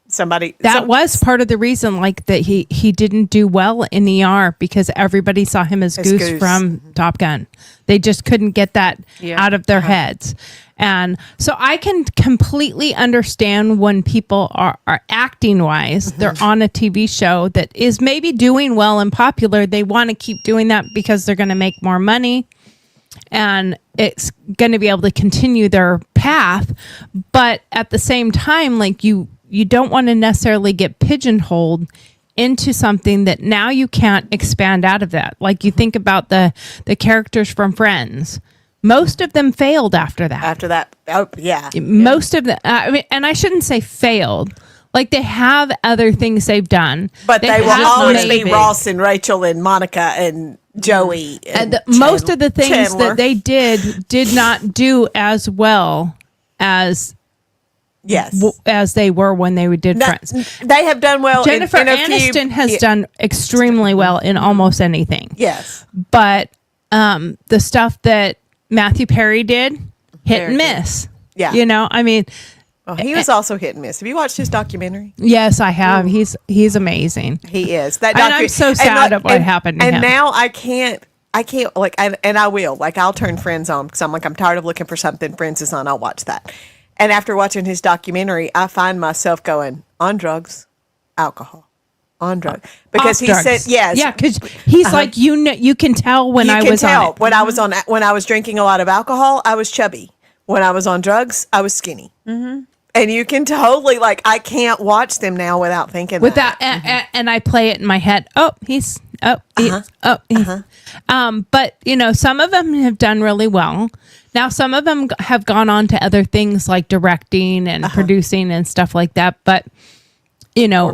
Somebody that was part of the reason, like that he didn't do well in ER because everybody saw him as Goose from Top Gun. They just couldn't get that out of their heads. And so I can completely understand when people are acting wise, they're on a TV show that is maybe doing well and popular. They want to keep doing that because they're going to make more money and it's going to be able to continue their path. But at the same time, like you don't want to necessarily get pigeonholed into something that now you can't expand out of that. Like you think about the characters from Friends. Most of them failed after that. After that, oh yeah. Most of them, I mean, and I shouldn't say failed. Like they have other things they've done, But they will have always be maybe- Ross and Rachel and Monica and Joey. And most of the things Chandler. that they did not do as well as Yes. as they were when they did No, Friends. They have done well. Jennifer in a few- Aniston has yeah, done extremely well in almost anything. Yes. But the stuff that Matthew Perry did, hit and miss. Yeah. You know, I mean, Well, he was also hit and miss. Have you watched his documentary? yes, I have. He's amazing. He is. That And I'm so sad of what happened to and him. now I can't like, and I will. Like, I'll turn Friends on because I'm tired of looking for something. Friends is on. I'll watch that. And after watching his documentary, I find myself going on drugs, alcohol, on drugs because Off he drugs. said yes. Yeah, because he's like, you know, you can tell when you I can was tell on it. when I was drinking a lot of alcohol, I was chubby. when I was on drugs, I was skinny. Mm-hmm. And you can totally, like, I can't watch them now without thinking Without that. and I play it in my head. He's but you know, some of them have done really well. Now some of them have gone on to other things like directing and producing and stuff like that, but you know,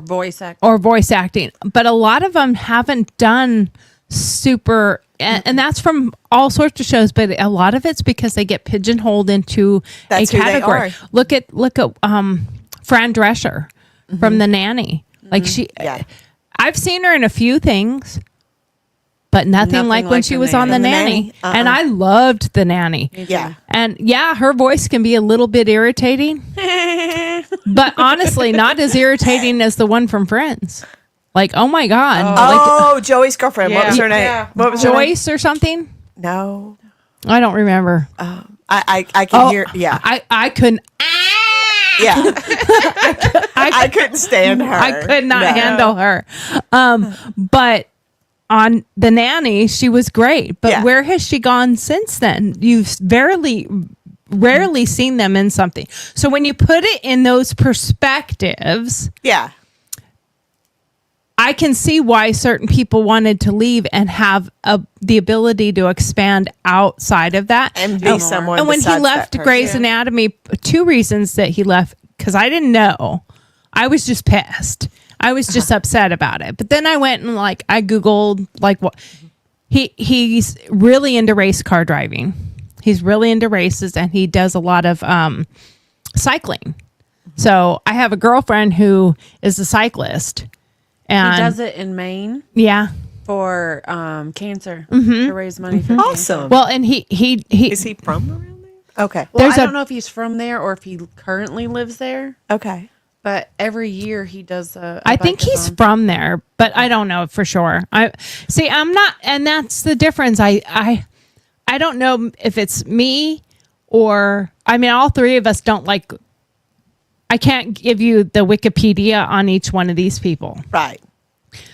or voice acting, but a lot of them haven't done super and that's from all sorts of shows, but a lot of it's because they get pigeonholed into That's a who they category. are. Look at Fran Drescher from The Nanny. Like I've seen her in a few things, but nothing like when she was on The Nanny. And I loved The Nanny. Yeah. And yeah, her voice can be a little bit irritating, but honestly, not as irritating as the one from Friends. Like, oh my God. Joey's girlfriend. What was her name? Yeah. What was her name? Joyce or something? No. I don't remember. I can hear. Yeah. I couldn't. Yeah. I couldn't stand her. I could not handle her. But on The Nanny, she was great. But where has she gone since then? You've rarely seen them in something. So when you put it in those perspectives, Yeah. I can see why certain people wanted to leave and have the ability to expand outside of that. And be someone. And when he besides left that person. Grey's Anatomy, 2 reasons that he left, because I didn't know. I was just pissed. I was just upset about it. But then I went and I Googled what he's really into race car driving. He's really into races and he does a lot of cycling. So I have a girlfriend who is a cyclist. And he does it in Maine. Yeah. For cancer. To raise money for Awesome. cancer. Well, and he Is he from around there? Okay. Well, I don't know if he's from there or if he currently lives there. Okay. But every year he does I think he's from there, but I don't know for sure. I'm not, and that's the difference. I don't know if it's me or all 3 of us don't like. I can't give you the Wikipedia on each one of these people. Right.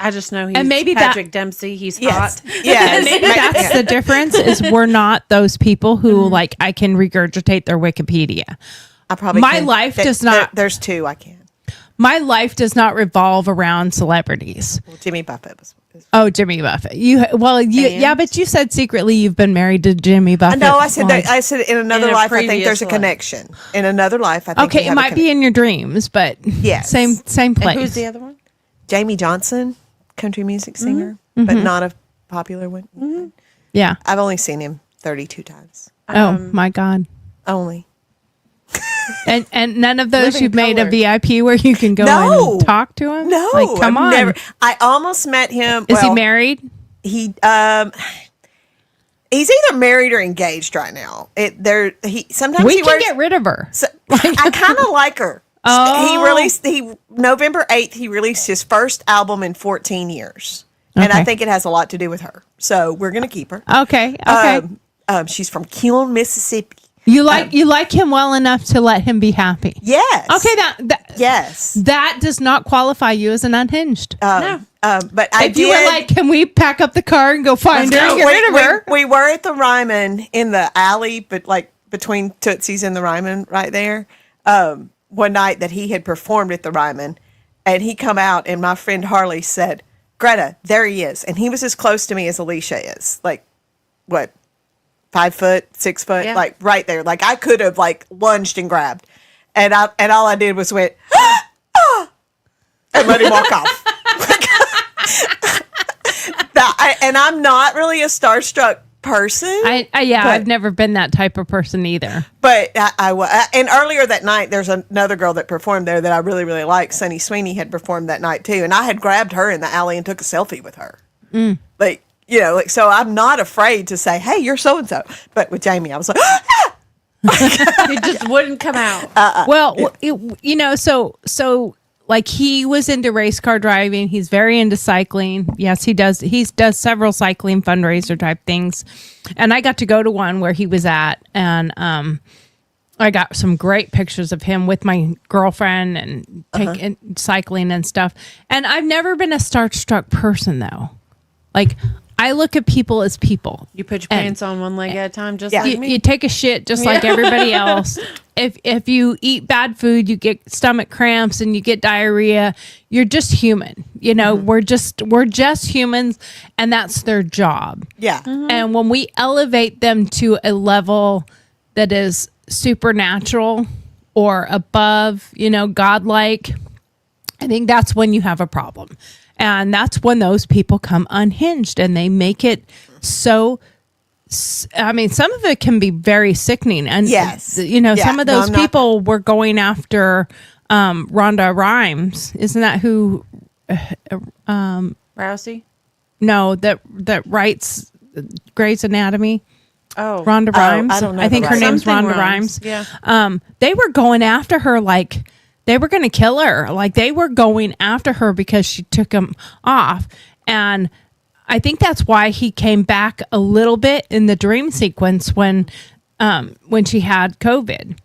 I just know he's And maybe Patrick Dempsey. He's Yes. hot. Yes. And maybe that's the difference is we're not those people who I can regurgitate their Wikipedia. I probably My can. life does not- There's 2 I can. My life does not revolve around celebrities. Well, Jimmy Buffett was. Oh, Jimmy Buffett. But you said secretly you've been married to Jimmy Buffett. No, I said that. I said in another In a life. I think previous there's a life. connection. In another life, I think. Okay, it might be in your dreams, but Yes. same place. And who's the other one? Jamie Johnson, country music singer, but not a popular one. Yeah. I've only seen him 32 times. Oh my God. Only. And none of those Living you've made a color. VIP where you can go No. and talk to him? No, Like, come I've on. Never. I almost met him. Is he well, married? He he's either married or engaged right now. Sometimes We he can wears. get rid of her. So, I kind of like her. Oh. He released November 8th. He released his first album in 14 years, and Okay. I think it has a lot to do with her. So we're gonna keep her. Okay. She's from Keelan, Mississippi. You like him well enough to let him be happy. Yes. Okay, Yes. that does not qualify you as an unhinged. No. But I if you were like, can we pack up the car and go find her and get rid of her? We were at the Ryman in the alley, but between Tootsie's and the Ryman right there. One night that he had performed at the Ryman, and he come out, and my friend Harley said, "Greta, there he is," and he was as close to me as Alicia is. Like, what, 5 foot, 6 foot, Yeah. like right there. Like I could have lunged and grabbed, and all I did was went, ah, and let him walk off. And I'm not really a starstruck person. I've never been that type of person either. But and earlier that night, there's another girl that performed there that I really, really like. Sunny Sweeney had performed that night too, and I had grabbed her in the alley and took a selfie with her. So I'm not afraid to say, "Hey, you're so and so." But with Jamie, I was like, ah! It just wouldn't come out. So he was into race car driving. He's very into cycling. Yes, he does. He does several cycling fundraiser type things. And I got to go to one where he was at, and I got some great pictures of him with my girlfriend and cycling and stuff. And I've never been a starstruck person though. I look at people as people. You put your And- pants on one leg at a time, just Yeah. like You, me. you take a shit just like everybody else. If you eat bad food, you get stomach cramps and you get diarrhea. You're just human. You know, we're just humans, and that's their job. Yeah. And when we elevate them to a level that is supernatural or above, you know, godlike, I think that's when you have a problem. And that's when those people come unhinged and they make it so. I mean, some of it can be very sickening. And, Yes. you know, Yeah. some of No, those I'm not- people were going after Rhonda Rhimes. Isn't that who? Rousey. No, that writes Grey's Anatomy. Oh, Rhonda Rhimes. I don't know I think the her right- name's Something Rhonda Rhimes. Yeah. They were going after her like they were going to kill her. Like they were going after her because she took him off. And I think that's why he came back a little bit in the dream sequence when she had COVID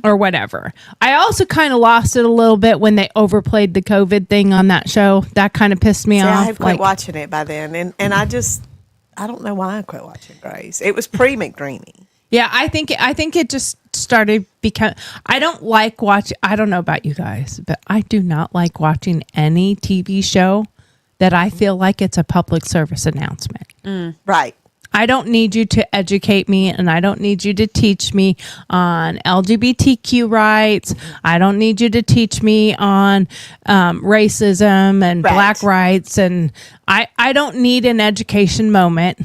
or whatever. I also kind of lost it a little bit when they overplayed the COVID thing on that show. That kind of pissed me See, off. I had quit watching it by then, and I don't know why I quit watching Grace. It was pre McDreamy. Yeah, I think it just started because I don't like watch. I don't know about you guys, but I do not like watching any TV show that I feel like it's a public service announcement. Right. I don't need you to educate me, and I don't need you to teach me on LGBTQ rights. I don't need you to teach me on racism and Right. black rights, and I don't need an education moment.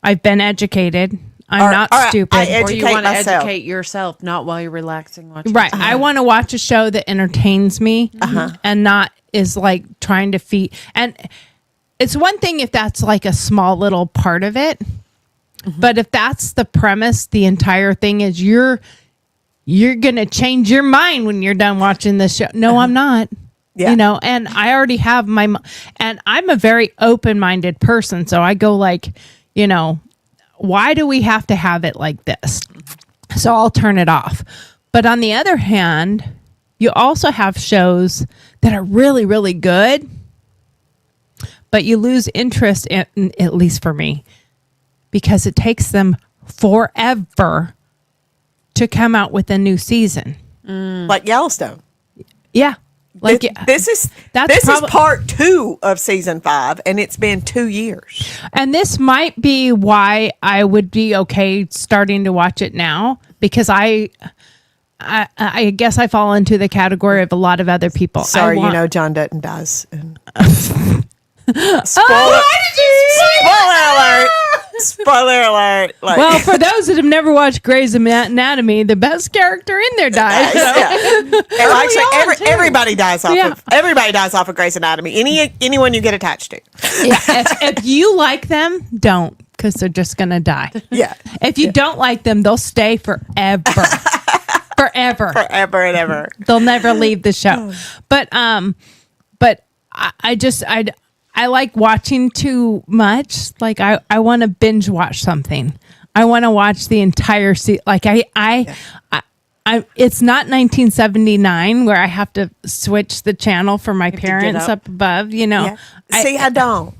I've been educated. I'm not or stupid. Or you educate want to myself. educate yourself, not while you're relaxing watching. Right. I want to watch a show that entertains me and not is like trying to feed. And it's one thing if that's like a small little part of it. But if that's the premise, the entire thing is you're going to change your mind when you're done watching this show. No, I'm not. Yeah. You know, and I already have and I'm a very open-minded person. So I go like, you know, why do we have to have it like this? So I'll turn it off. But on the other hand, you also have shows that are really, really good, but you lose interest in, at least for me, because it takes them forever to come out with a new season. Like Yellowstone. Yeah. Like This is part 2 of season 5, and it's been 2 years. And this might be why I would be okay starting to watch it now, because I guess I fall into the category of a lot of other people. Sorry, you know John Dutton dies. Spoiler, spoiler alert! Spoiler alert! Like, Well, for those that have never watched Grey's Anatomy, the best character in there dies. So. and actually, too. everybody dies off Yeah. of Grey's Anatomy. Anyone you get attached to. Yeah, if you like them, don't, because they're just gonna die. Yeah, If you don't like them, they'll stay forever. Forever. forever and ever. They'll never leave the show. But I like watching too much. Like I want to binge watch something. I want to watch the entire season. Like I it's not 1979 where I have to switch the channel for my parents up. up above, you know. Yeah. See, I don't.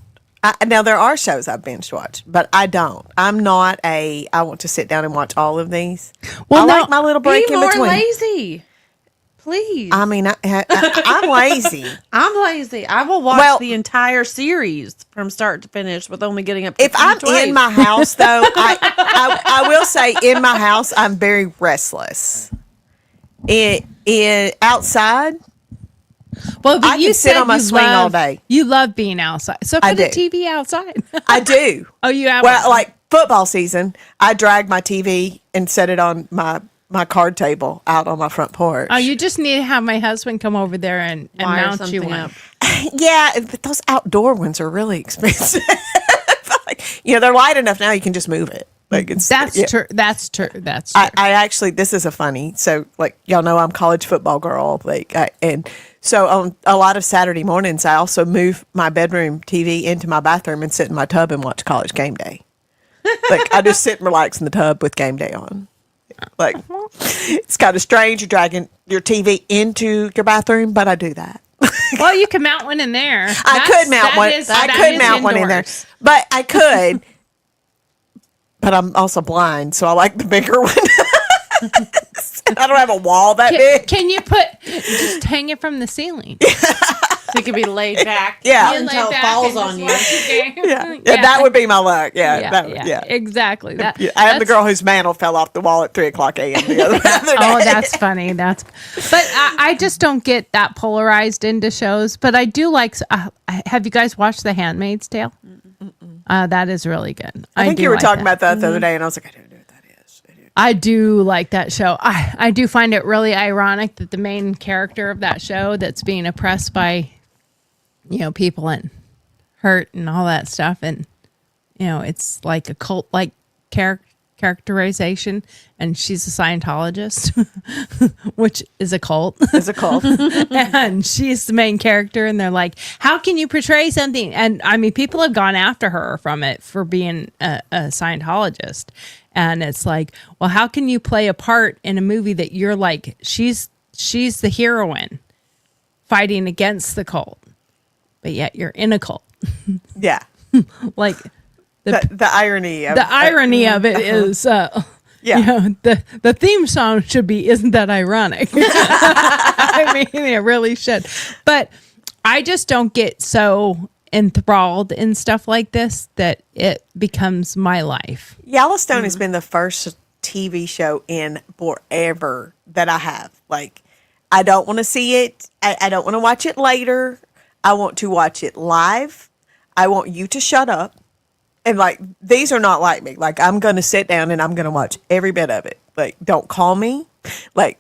Now there are shows I've binge watched, but I don't. I'm not I want to sit down and watch all of these. Well, I no, like my little break Be in more between. lazy, please. I mean, I'm lazy. I'm lazy. I will watch Well- the entire series from start to finish with only getting up to If I'm in my house, though, I will say in my house I'm very restless. Outside, Well, but I you can sit said on my you swing all love- day. You love being outside. So I put a do. TV outside. I do. Oh, you have Well, like football season, I drag my TV and set it on my card table out on my front porch. Oh, you just need to have my husband come over there and Wire mount you something one. up. Yeah, but those outdoor ones are really expensive. Like, they're light enough now you can just move it. Like it's That's yeah. true. That's true. That's true. I actually, this is a funny. So, like, y'all know I'm college football girl. And so on a lot of Saturday mornings, I also move my bedroom TV into my bathroom and sit in my tub and watch College Game Day. Like, I just sit and relax in the tub with Game Day on. Like, it's kind of strange. You're dragging your TV into your bathroom, but I do that. Well, you can mount one in there. I could mount one. I could mount one in there, but I could. But I'm also blind, so I like the bigger one. I don't have a wall that big. Can you just hang it from the ceiling? You could be laid back. Yeah. Until it falls on you. Yeah, that would be my luck. Yeah, Exactly. That, I am the girl whose mantle fell off the wall at 3:00 a.m. the other day. Oh, that's funny. But I just don't get that polarized into shows. But I do like. Have you guys watched The Handmaid's Tale? That is really good. I think you were talking about that the other day, and I was like, I don't know what that is. I do like that show. I do find it really ironic that the main character of that show that's being oppressed by, people and hurt and all that stuff. And, it's like a cult like characterization. And she's a Scientologist, which is a cult. It's a cult. And she's the main character. And they're like, how can you portray something? And I mean, people have gone after her from it for being a Scientologist. And it's like, well, how can you play a part in a movie that you're like, she's the heroine fighting against the cult, but yet you're in a cult. Yeah. Like the irony of it is, the theme song should be, isn't that ironic? I mean, it really should. But I just don't get so enthralled in stuff like this that it becomes my life. Yellowstone has been the first TV show in forever that I have. Like, I don't want to see it. I don't want to watch it later. I want to watch it live. I want you to shut up. And like, these are not like me. Like, I'm going to sit down and I'm going to watch every bit of it. Like, don't call me. Like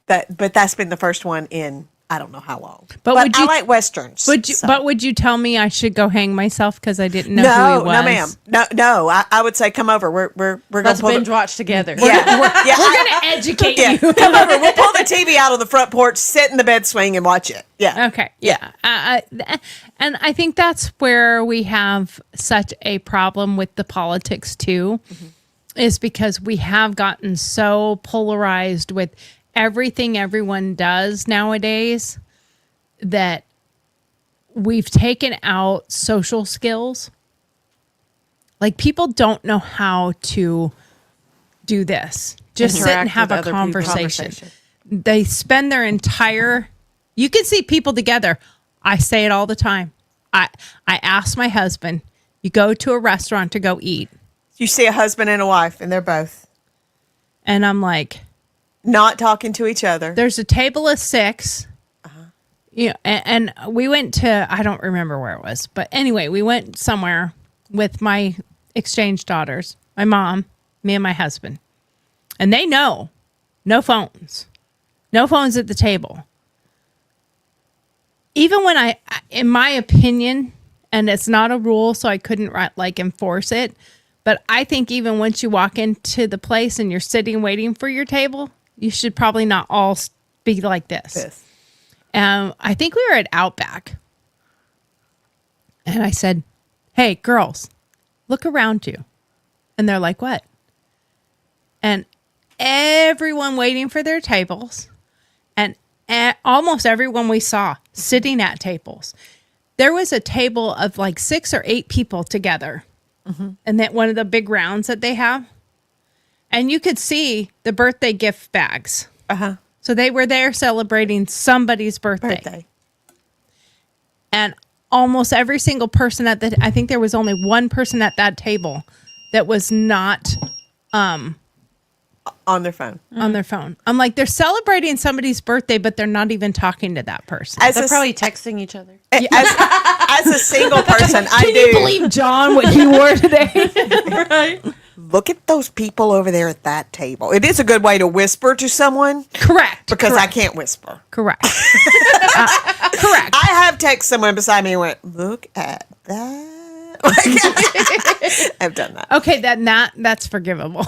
that. But that's been the first one in I don't know how long. But I like westerns. Would you tell me I should go hang myself because I didn't know who he was? No, ma'am. No. I would say come over. We're Let's binge watch together. Yeah, we're gonna educate you. Come over. We'll pull the TV out on the front porch, sit in the bed swing, and watch it. Yeah. Okay. Yeah. And I think that's where we have such a problem with the politics too, is because we have gotten so polarized with everything everyone does nowadays that we've taken out social skills. Like, people don't know how to do this. Just sit and have a conversation. They spend their entire, you can see people together. I say it all the time. I ask my husband, you go to a restaurant to go eat. You see a husband and a wife, and they're both. And I'm like, not talking to each other. There's a table of 6. And we went to, I don't remember where it was, but anyway, we went somewhere with my exchange daughters, my mom, me and my husband. And they know, no phones at the table. Even when in my opinion, and it's not a rule, so I couldn't enforce it, but I think even once you walk into the place and you're sitting waiting for your table, you should probably not all be like this. I think we were at Outback. And I said, hey, girls, look around you. And they're like, what? And everyone waiting for their tables. And almost everyone we saw sitting at tables. There was a table of like 6 or 8 people together. And that one of the big rounds that they have. And you could see the birthday gift bags. So they were there celebrating somebody's birthday. And almost every single person I think there was only one person at that table that was not on their phone. On their phone. I'm like, they're celebrating somebody's birthday, but they're not even talking to that person. They're probably texting each other. As a single person, Can you believe John what he wore today? Right. Look at those people over there at that table. It is a good way to whisper to someone. Correct. Because I can't whisper. Correct. Correct. I have texted someone beside me and went, look at that. I've done that. Okay, that's forgivable.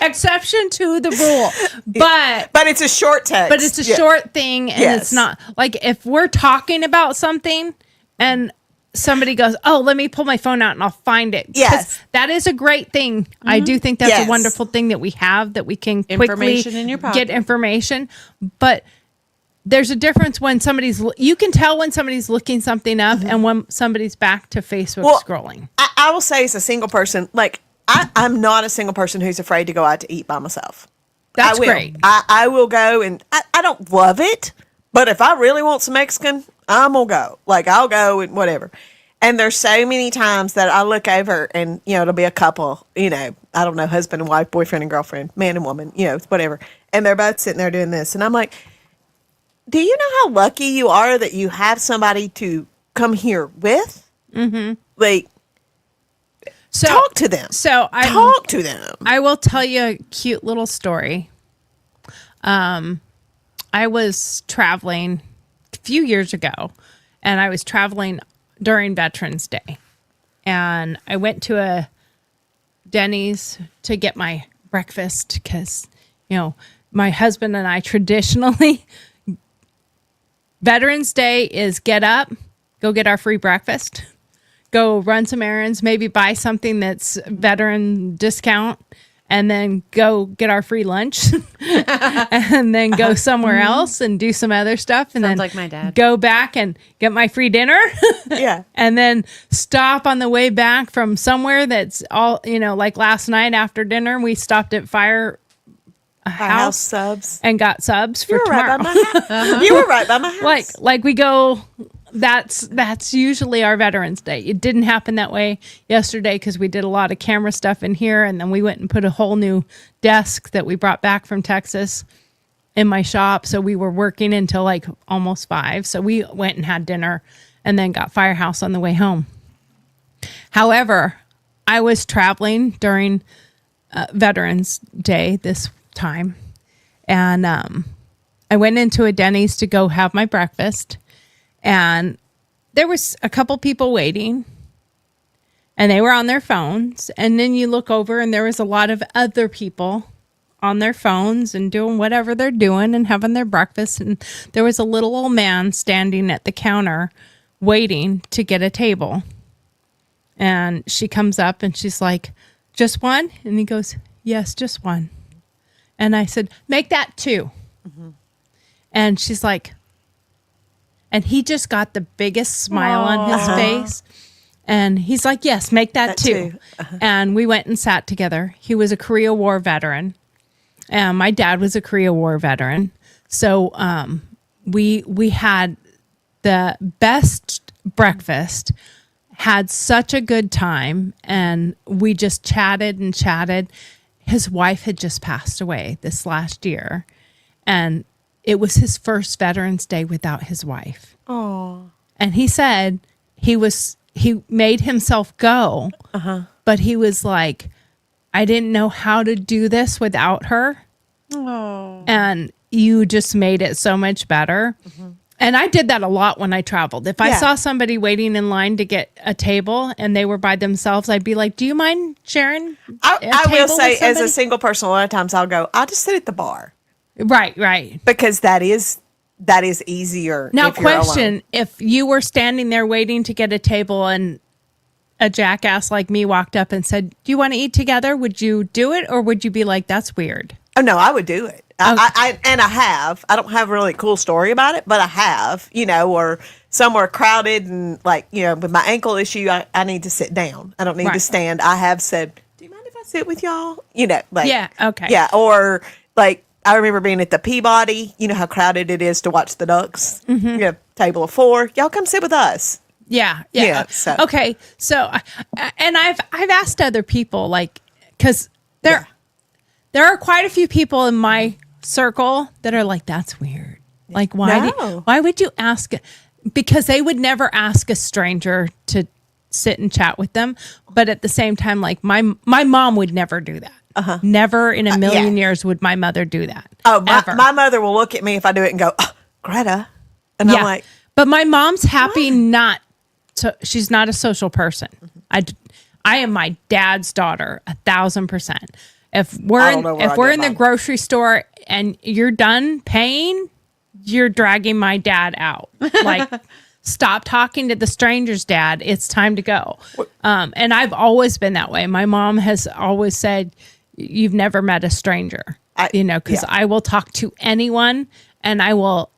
Exception to the rule. But it's a short text. But it's a short thing, and it's not like if we're talking about something and somebody goes, oh, let me pull my phone out and I'll find it. Yes. That is a great thing. I do think that's a wonderful thing that we have, that we can quickly in your pocket. get information. But there's a difference when you can tell when somebody's looking something up and when somebody's back to Facebook scrolling. I will say, as a single person, like I'm not a single person who's afraid to go out to eat by myself. That's I will. great. I will go, and I don't love it, but if I really want some Mexican, I'm gonna go. Like, I'll go and whatever. And there's so many times that I look over and, it'll be a couple, I don't know, husband and wife, boyfriend and girlfriend, man and woman, whatever. And they're both sitting there doing this. And I'm like, do you know how lucky you are that you have somebody to come here with? Mm-hmm. Like, talk to them. Talk to them. I will tell you a cute little story. I was traveling a few years ago, and I was traveling during Veterans Day. And I went to a Denny's to get my breakfast because, my husband and I traditionally, Veterans Day is get up, go get our free breakfast, go run some errands, maybe buy something that's veteran discount, and then go get our free lunch and then go somewhere else and do some other stuff. And Sounds then like my dad. Go back and get my free dinner. Yeah. And then stop on the way back from somewhere that's all, like last night after dinner, we stopped at Firehouse subs. and got subs for You were tomorrow. right by my house. You were right by my house. Like we go, that's usually our Veterans Day. It didn't happen that way yesterday because we did a lot of camera stuff in here, and then we went and put a whole new desk that we brought back from Texas in my shop. So we were working until like almost 5. So we went and had dinner and then got Firehouse on the way home. However, I was traveling during Veterans Day this time, and I went into a Denny's to go have my breakfast. And there was a couple people waiting, and they were on their phones. And then you look over, and there was a lot of other people on their phones and doing whatever they're doing and having their breakfast. And there was a little old man standing at the counter waiting to get a table. And she comes up and she's like, "Just one?" And he goes, "Yes, just one." And I said, "Make that 2. Mm-hmm. And she's like, and he just got the biggest smile on his face. And he's like, "Yes, make that 2. Uh-huh. And we went and sat together. He was a Korea War veteran. And my dad was a Korea War veteran. So we had the best breakfast, had such a good time, and we just chatted and chatted. His wife had just passed away this last year. And it was his first Veterans Day without his wife. Oh. And he said he made himself go, but he was like, "I didn't know how to do this without her." Oh. And you just made it so much better. Mm-hmm. And I did that a lot when I traveled. If I saw somebody waiting in line to get a table and they were by themselves, I'd be like, "Do you mind sharing?" I will say, as a single person, a lot of times I'll just sit at the bar. Right. Because that is easier. Now, if you're alone. question, if you were standing there waiting to get a table and a jackass like me walked up and said, "Do you want to eat together?" Would you do it, or would you be like, "That's weird"? Oh, no, I would do it. I have. I don't have a really cool story about it, but I have, or somewhere crowded and with my ankle issue, I need to sit down. I don't need to stand. I have said, "Do you mind if I sit with y'all?" Yeah, okay. Yeah, or I remember being at the Peabody. You know how crowded it is to watch the Ducks. Mm-hmm. You have a table of 4. Y'all come sit with us. Yeah. So. Okay. So, and I've asked other people, because there are quite a few people in my circle that are like, "That's weird." Like, why would you ask? Because they would never ask a stranger to sit and chat with them. But at the same time, my mom would never do that. Uh-huh. Never in a million years would my mother do that. Oh, my mother will look at me if I do it and go, "Oh, Greta." And I'm like, but my mom's happy she's not a social person. Mm-hmm. I am my dad's daughter, 1,000%. If we're in the grocery store and you're done paying, you're dragging my dad out. Stop talking to the strangers, Dad. It's time to go. And I've always been that way. My mom has always said, "You've never met a stranger," because I will talk to anyone, and I will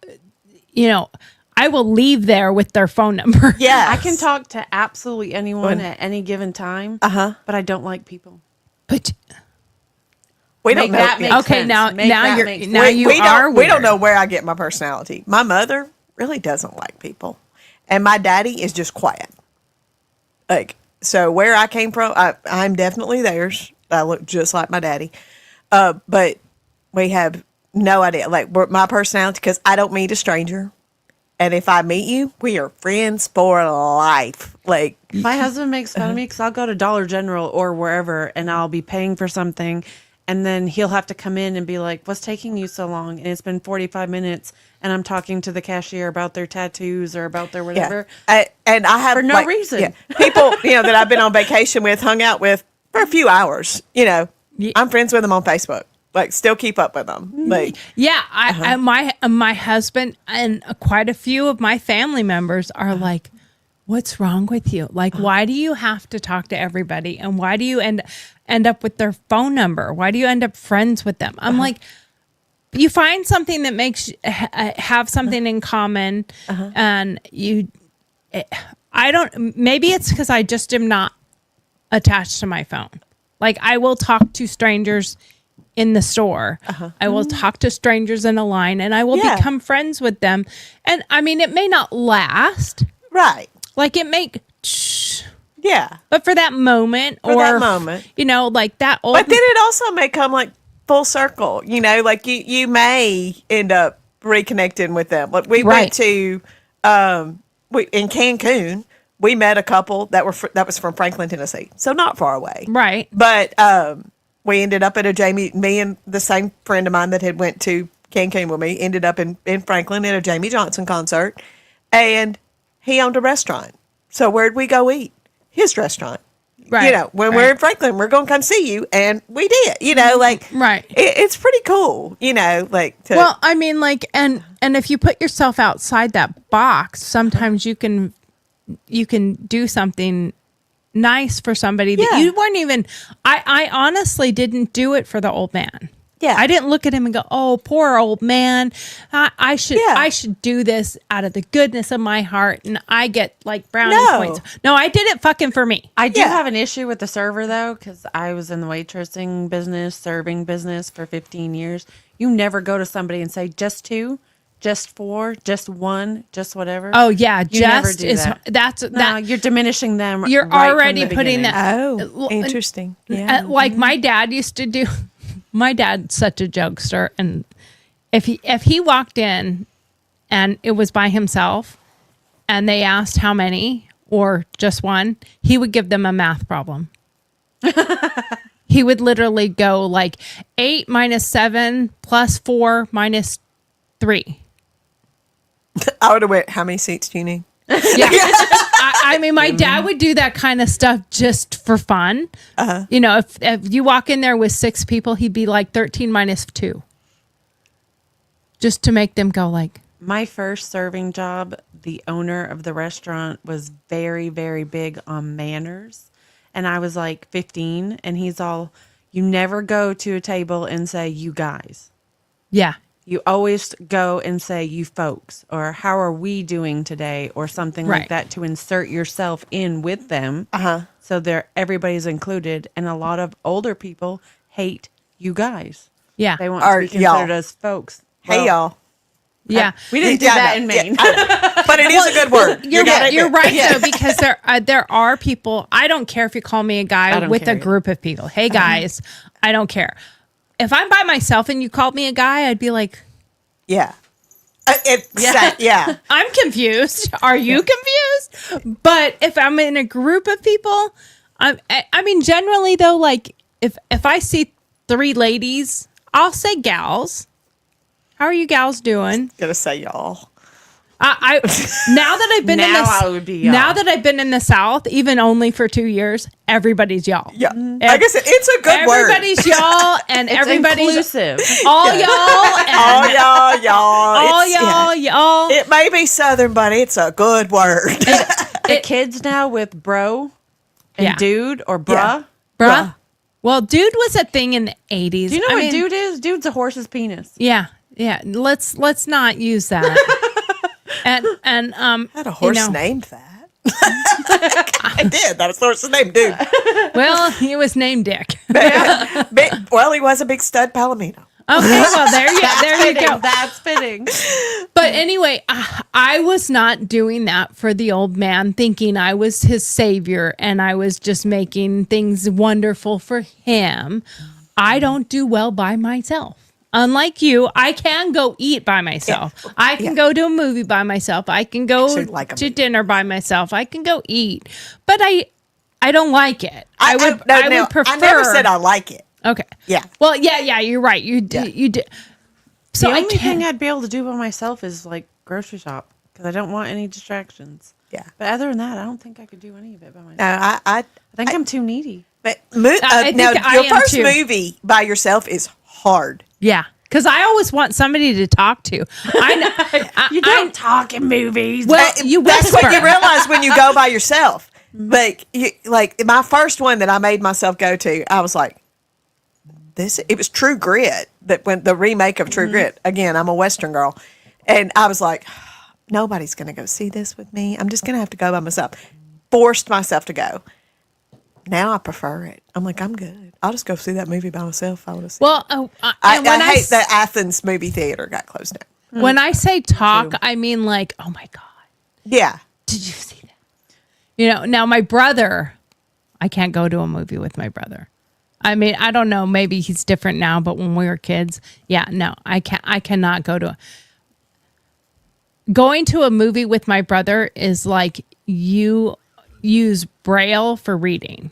I will leave there with their phone number. Yeah. I can talk to absolutely anyone at any given time. But I don't like people. But We don't Make know. that make okay, sense. now Make now that you're make sense. now you we are don't, we don't weird. know where I get my personality. My mother really doesn't like people, and my daddy is just quiet. Like, so where I came from, I'm definitely theirs. I look just like my daddy, but we have no idea. Like, my personality, because I don't meet a stranger, and if I meet you, we are friends for life. Like, My husband makes fun of me because I'll go to Dollar General or wherever and I'll be paying for something. And then he'll have to come in and be like, what's taking you so long? And it's been 45 minutes and I'm talking to the cashier about their tattoos or about their whatever. And I have For no reason. people that I've been on vacation with, hung out with for a few hours. I'm friends with them on Facebook. Like, still keep up with them. Like, Yeah, my husband and quite a few of my family members are like, "What's wrong with you? Like, why do you have to talk to everybody? And why do you end up with their phone number? Why do you end up friends with them?" I'm like, you find something that makes have something in common, and I don't. Maybe it's because I just am not attached to my phone. Like, I will talk to strangers in the store. I will talk to strangers in a line, and I will become friends with them. And I mean, it may not last. right. Like, it may, Yeah. but for that moment, For that moment. like that old. But then it also may come like full circle, like you may end up reconnecting with them. Like, we Right. went to, in Cancun, we met a couple that was from Franklin, Tennessee. So not far away. Right. But, we ended up at me and the same friend of mine that had went to Cancun with me ended up in Franklin at a Jamie Johnson concert, and he owned a restaurant. So where'd we go eat? His restaurant. Right. When we're in Franklin, we're going to come see you. And we did, like, Right. It's pretty cool, like, Well, I mean, like, and if you put yourself outside that box, sometimes you can do something nice for somebody that Yeah. you weren't even. I honestly didn't do it for the old man. Yeah. I didn't look at him and go, "Oh, poor old man. I should do this out of the goodness of my heart, and I get like brownie No. points." No, I did it fucking for me. I do Yeah. have an issue with the server though, because I was in the waitressing business, serving business for 15 years. You never go to somebody and say just two, just four, just one, just whatever. Oh yeah, You never just do is that. that's No, that. you're diminishing them. You're right from already the putting beginning. that. oh, interesting. Yeah. Like my dad used to do. My dad's such a jokester, and if he walked in and it was by himself and they asked how many or just one, he would give them a math problem. He would literally go like 8 minus 7 plus 4 minus 3. I would have went, how many seats do you need? Yeah. I mean, my dad would do that kind of stuff just for fun. If you walk in there with 6 people, he'd be like 13 minus 2. Just to make them go like, My first serving job, the owner of the restaurant was very, very big on manners. And I was like 15, and he's all, you never go to a table and say, you guys. yeah. You always go and say, you folks, or how are we doing today, or something Right. like that, to insert yourself in with them. Uh-huh. So everybody's included. And a lot of older people hate you guys. Yeah. They want Or to be considered y'all. as folks. Hey, Well, y'all. Yeah. We didn't do Yeah, that no, in Maine. But it is a good word. You're gotta right, you're admit. right though, because there are people. I don't care if you call me a I guy don't with a care group of people. Hey guys, I don't care. If I'm by myself and you called me a guy, I'd be like, Yeah. Yeah. I'm confused. Are you confused? But if I'm in a group of people, I mean, generally though, like if I see 3 ladies, I'll say gals. How are you gals doing? Gonna say y'all. I now that I've been in Now the I would be y'all. now that I've been in the South, even only for 2 years, everybody's y'all. Yeah. Like I said, it's a good word. Everybody's y'all, and It's everybody's inclusive. all y'all, All and y'all. all It's- y'all, y'all. It may be Southern, but it's a good word. The kids now with bro and Yeah. dude or bruh. Bruh. Well, dude was a thing in the 80s. Do you know I what mean, dude is? Dude's a horse's penis. Yeah, yeah. Let's not use that. Had a horse you know, named that. I did. That was the horse's name, dude. well, he was named Dick. Well, he was a big stud palomino. Okay, well there you go. That's fitting. But anyway, I was not doing that for the old man, thinking I was his savior and I was just making things wonderful for him. I don't do well by myself. Unlike you, I can go eat by myself. Yeah. I can go to a movie by myself. I can go to dinner by myself. I can go eat. But I don't like it. I would prefer. I never said I like it. Okay. Yeah. Well, yeah, you're right. You did. So The only thing I'd be able to do by myself is like grocery shop because I don't want any distractions. Yeah. But other than that, I don't think I could do any of it by myself. No, I think I'm too needy. But I think now I your am first too. movie by yourself is hard. Yeah. Because I always want somebody to talk to. I know. You don't talk in movies. Well, you That's whisper. what you realize when you go by yourself. Like my first one that I made myself go to, I was like, it was True Grit, that when the remake of True Grit. Again, I'm a Western girl. And I was like, nobody's going to go see this with me. I'm just going to have to go by myself. Forced myself to go. Now I prefer it. I'm like, I'm good. I'll just go see that movie by myself. I want to see. Well, I hate that Athens movie theater got closed down. When I say talk, I mean like, oh my God, Yeah. did you see that? You know, now my brother, I can't go to a movie with my brother. I mean, I don't know. Maybe he's different now, but when we were kids, yeah, no, I cannot go to. Going to a movie with my brother is like you use Braille for reading.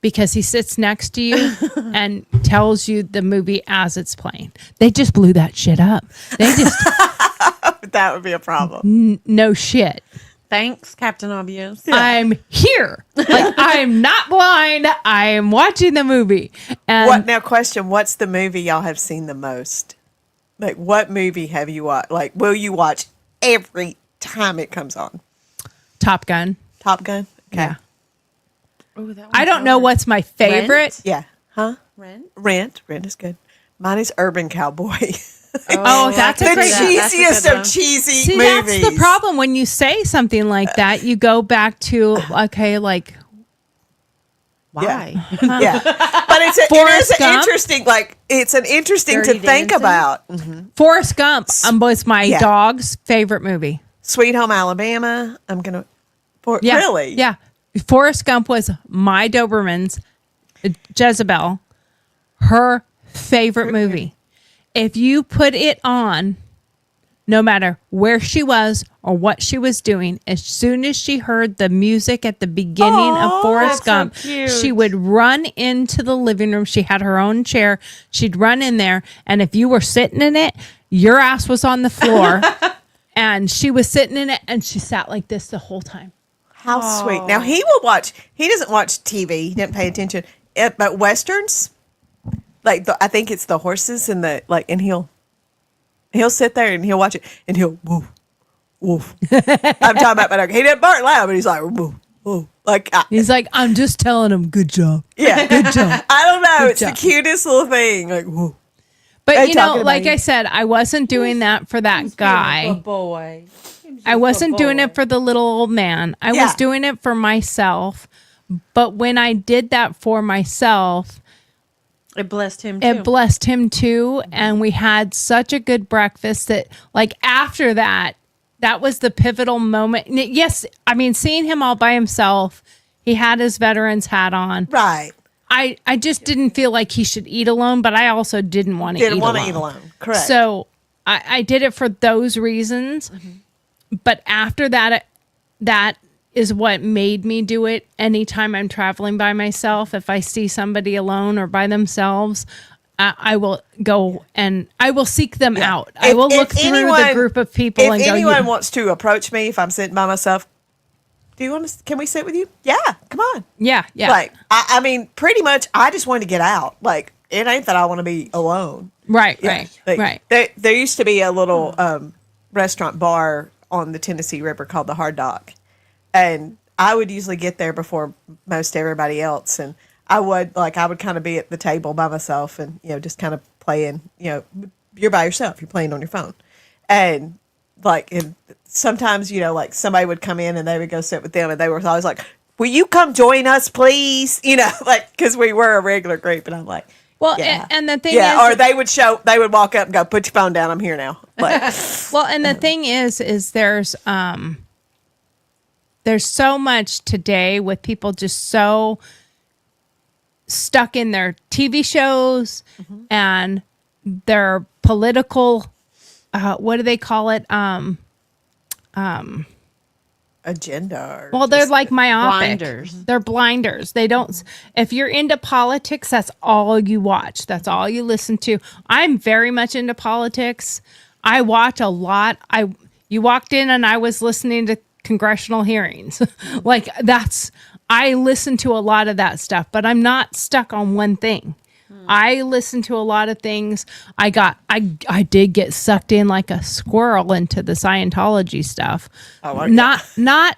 Because he sits next to you and tells you the movie as it's playing. They just blew that shit up. They just That would be a problem. no shit. Thanks, Captain Obvious. I'm here. Like I'm not blind. I am watching the movie. And Question, what's the movie y'all have seen the most? Like, what movie have you watched? Like, will you watch every time it comes on? Top Gun. Top Gun? Okay. Yeah. Ooh, that I don't know one's what's my favorite. Rent? Yeah. Huh? Rent? Rent is good. Mine is Urban Cowboy. Oh, that's The a great cheesiest of cheesy See, movies. that's the problem when you say something like that. You go back to okay, like Why? Yeah. But it Forrest is Gump? interesting, like, it's an interesting Dirty to think Dancing? about. Forrest Gump was my Yeah. dog's favorite movie. Sweet Home Alabama. Yeah, Really? Yeah. Forrest Gump was my Doberman's, Jezebel, her favorite movie. If you put it on, no matter where she was or what she was doing, as soon as she heard the music at the beginning of Forrest Gump, she would run into the living room. She had her own chair. She'd run in there. And if you were sitting in it, your ass was on the floor. And she was sitting in it and she sat like this the whole time. How sweet. Now, he doesn't watch TV. He didn't pay attention. But Westerns, like, I think it's the horses and and he'll sit there and he'll watch it and he'll woof, woof. I'm talking about my dog. He didn't bark loud, but he's like, woof, woof. Like, He's like, I'm just telling him, good job. yeah. Good job. I don't know. Good It's job. the cutest little thing. Like, woof. But, Hey, you know, talking like about I you. said, I wasn't doing that for that guy. boy. I wasn't doing it for the little old man. I was Yeah. doing it for myself. But when I did that for myself, It blessed him too. it blessed him too. And we had such a good breakfast that, like, after that, that was the pivotal moment. Yes, I mean, seeing him all by himself, he had his veteran's hat on. Right. I just didn't feel like he should eat alone, but I also didn't want to eat alone. Didn't want to eat alone. Correct. So I did it for those reasons. But after that, that is what made me do it. Anytime I'm traveling by myself, if I see somebody alone or by themselves, I will go and I will seek them out. I will look through the group of people and go, If anyone "Yeah." wants to approach me, if I'm sitting by myself, can we sit with you? Yeah, come on. Yeah, yeah. Like, I mean, pretty much, I just want to get out. Like, it ain't that I want to be alone. Right, Yeah. right, Like, right. There used to be a little restaurant bar on the Tennessee River called the Hard Dock. And I would usually get there before most everybody else. And I would kind of be at the table by myself and, just kind of playing, you're by yourself. You're playing on your phone. And like, and sometimes, you know, like somebody would come in and they would go sit with them and they were always like, will you come join us, please? You know, like, because we were a regular group. And I'm like, Well, yeah. and the thing yeah. is, Or they would walk up and go, put your phone down. I'm here now. Like, well, and the thing is there's so much today with people just so stuck in their TV shows and their political, what do they call it? agenda. Or Well, they're just- like myopic. Blinders. They're blinders. They don't. If you're into politics, that's all you watch. That's all you listen to. I'm very much into politics. I watch a lot. You walked in and I was listening to congressional hearings. Like I listen to a lot of that stuff, but I'm not stuck on one thing. I listen to a lot of things. I did get sucked in like a squirrel into the Scientology stuff. Oh, my God.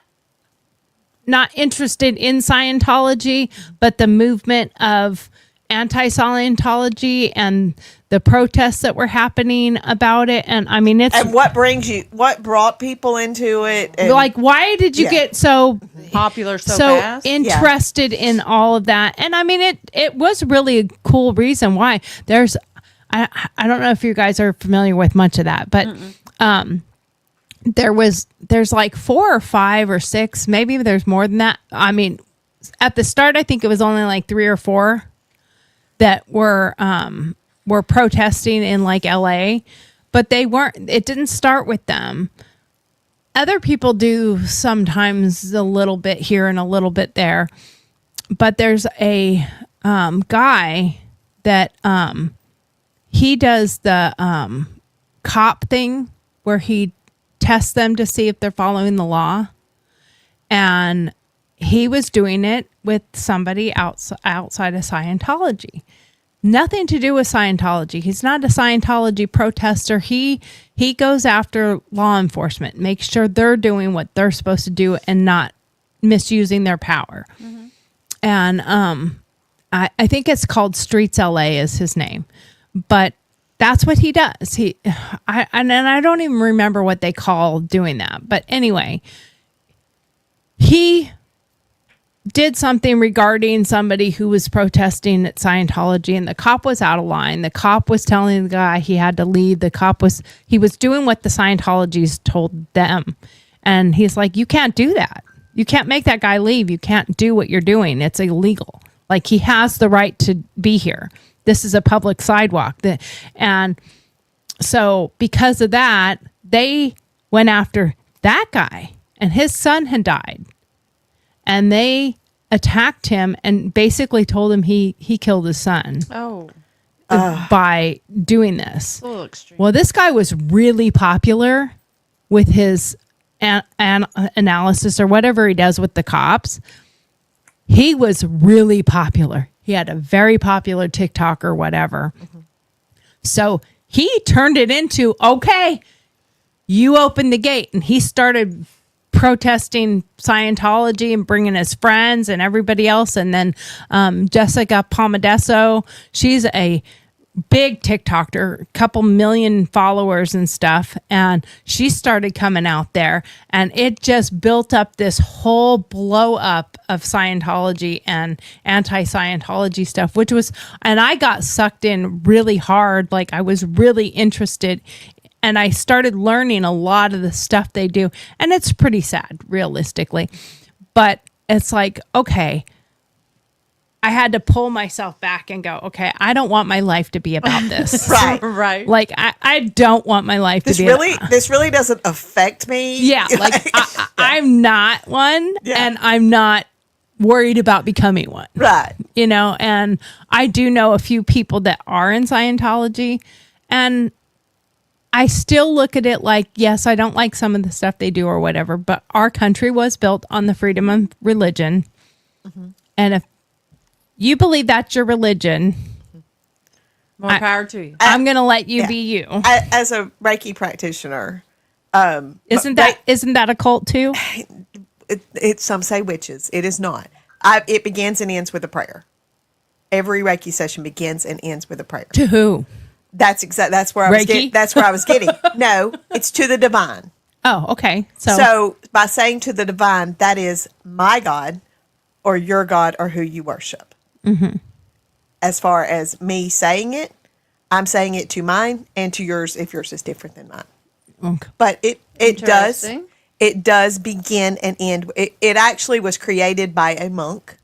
Not interested in Scientology, but the movement of anti-Scientology and the protests that were happening about it. And I mean, it's And what brought people into it? And, like, why did you Yeah. get so Popular so fast. interested in all of that? And I mean, it was really a cool reason why. I don't know if you guys are familiar with much of that, but there's like 4 or 5 or 6, maybe there's more than that. I mean, at the start, I think it was only like 3 or 4 that were protesting in like LA, but it didn't start with them. Other people do sometimes a little bit here and a little bit there, but there's a guy that he does the cop thing where he tests them to see if they're following the law, and he was doing it with somebody outside of Scientology. Nothing to do with Scientology. He's not a Scientology protester. He goes after law enforcement, makes sure they're doing what they're supposed to do and not misusing their power. And I think it's called Streets LA is his name, but that's what he does. I don't even remember what they call doing that, but anyway, he did something regarding somebody who was protesting at Scientology, and the cop was out of line. The cop was telling the guy he had to leave. He was doing what the Scientologists told them. And he's like, you can't do that. You can't make that guy leave. You can't do what you're doing. It's illegal. Like, he has the right to be here. This is a public sidewalk. And so because of that, they went after that guy, and his son had died. And they attacked him and basically told him he killed his son by doing this. A little extreme. Well, this guy was really popular with his analysis or whatever he does with the cops. He was really popular. He had a very popular TikTok or whatever. So he turned it into, okay, you open the gate. And he started protesting Scientology and bringing his friends and everybody else. And then Jessica Palmadesso, she's a big TikToker, a couple million followers and stuff. And she started coming out there, and it just built up this whole blow up of Scientology and anti-Scientology stuff, and I got sucked in really hard. Like, I was really interested, and I started learning a lot of the stuff they do. And it's pretty sad, realistically. But it's like, okay, I had to pull myself back and go, okay, I don't want my life to be about this. Right. Right. Like, I don't want my life to be this really doesn't affect me. Yeah, like I'm not one, and I'm not worried about becoming one. Right. You know, and I do know a few people that are in Scientology, and I still look at it like, yes, I don't like some of the stuff they do or whatever, but our country was built on the freedom of religion. And if you believe that's your religion, More power to you. I'm going to let you be you. As a Reiki practitioner, Isn't that a cult too? some say witches. It is not. It begins and ends with a prayer. Every Reiki session begins and ends with a prayer. To who? That's where I was Reiki? getting. That's where I was getting. No, it's to the divine. Oh, okay. So by saying to the divine, that is my God or your God or who you worship. Mm-hmm. As far as me saying it, I'm saying it to mine and to yours if yours is different than mine. okay. But Interesting. it does begin and end. It actually was created by a monk.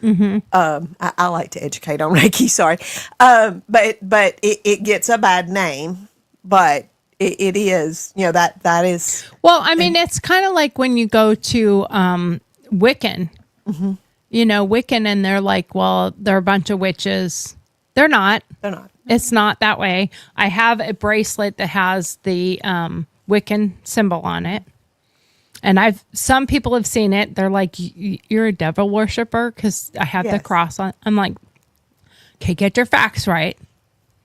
Mm-hmm. I like to educate on Reiki. Sorry, but it gets a bad name. But it is, that is. Well, I mean, it's kind of like when you go to Wiccan. Mm-hmm. Wiccan, and they're like, well, they're a bunch of witches. They're not. They're not. It's not that way. I have a bracelet that has the Wiccan symbol on it. And some people have seen it. They're like, you're a devil worshiper because I have the Yes. cross on. I'm like, okay, get your facts right.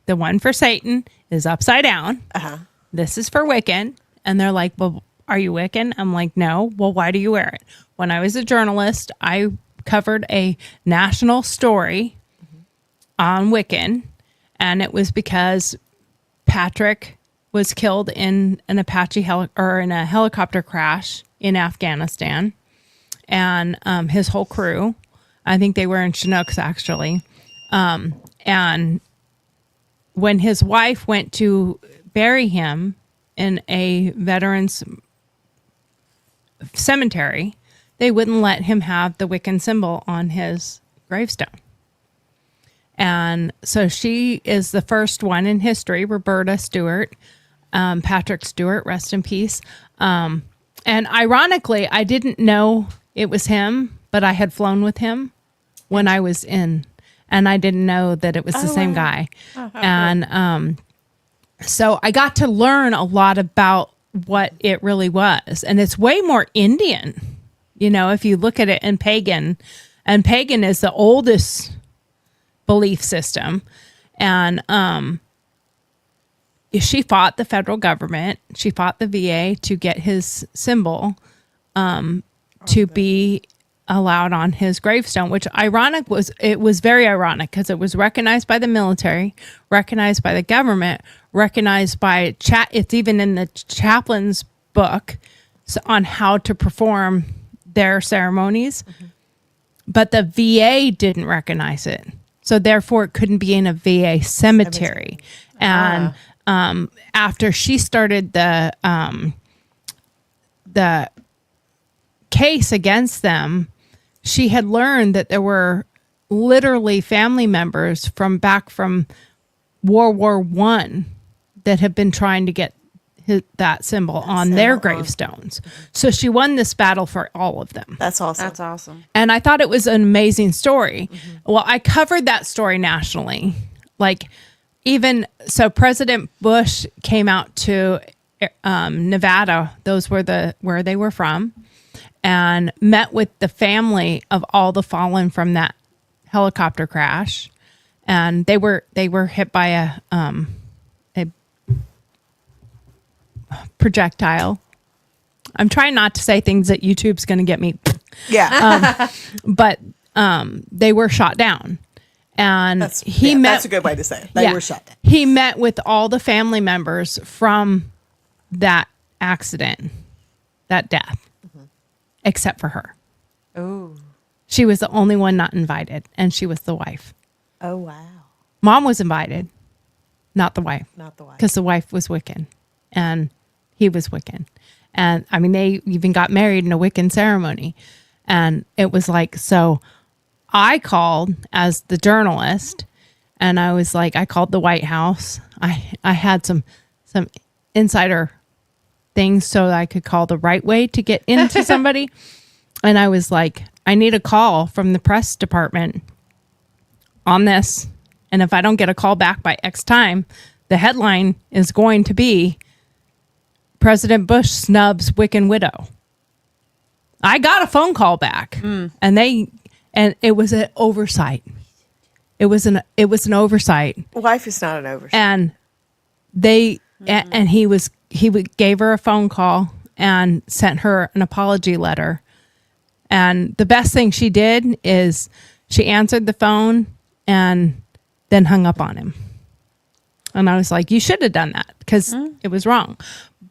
The one for Satan is upside down. Uh-huh. This is for Wiccan. And they're like, well, are you Wiccan? I'm like, no. Well, why do you wear it? When I was a journalist, I covered a national story on Wiccan. And it was because Patrick was killed in an Apache in a helicopter crash in Afghanistan, and his whole crew. I think they were in Chinooks actually. And when his wife went to bury him in a veterans cemetery, they wouldn't let him have the Wiccan symbol on his gravestone. And so she is the first one in history, Roberta Stewart, Patrick Stewart, rest in peace. And ironically, I didn't know it was him, but I had flown with him when I was in, and I didn't know that it was the same guy. And so I got to learn a lot about what it really was. And it's way more Indian, if you look at it in pagan, and pagan is the oldest belief system. And she fought the federal government. She fought the VA to get his symbol to be allowed on his gravestone, which it was very ironic because it was recognized by the military, recognized by the government, recognized by it's even in the chaplain's book on how to perform their ceremonies. Mm-hmm. But the VA didn't recognize it. So therefore it couldn't be in a VA cemetery. And after she started the case against them, she had learned that there were literally family members from World War I that have been trying to get that symbol on their gravestones. So she won this battle for all of them. That's awesome. That's awesome. And I thought it was an amazing story. Mm-hmm. Well, I covered that story nationally. Like, even so, President Bush came out to Nevada. Those were where they were from, and met with the family of all the fallen from that helicopter crash. And they were hit by a projectile. I'm trying not to say things that YouTube's going to get me. Yeah. But they were shot down. And that's a good way to say it. They were shot down. He met with all the family members from that accident, that death, except for her. Oh. She was the only one not invited, and she was the wife. Oh, wow. Mom was invited, not the wife. Not the wife. Because the wife was Wiccan, and he was Wiccan. And, I mean, they even got married in a Wiccan ceremony. And it was like, so I called as the journalist, and I was like, I called the White House. I had some insider things so that I could call the right way to get into somebody. And I was like, I need a call from the press department on this. And if I don't get a call back by X time, the headline is going to be President Bush snubs Wiccan widow. I got a phone call back, and it was an oversight. It was an oversight. Wife is not an oversight. And and he gave her a phone call and sent her an apology letter. And the best thing she did is she answered the phone and then hung up on him. And I was like, you should have done that because it was wrong.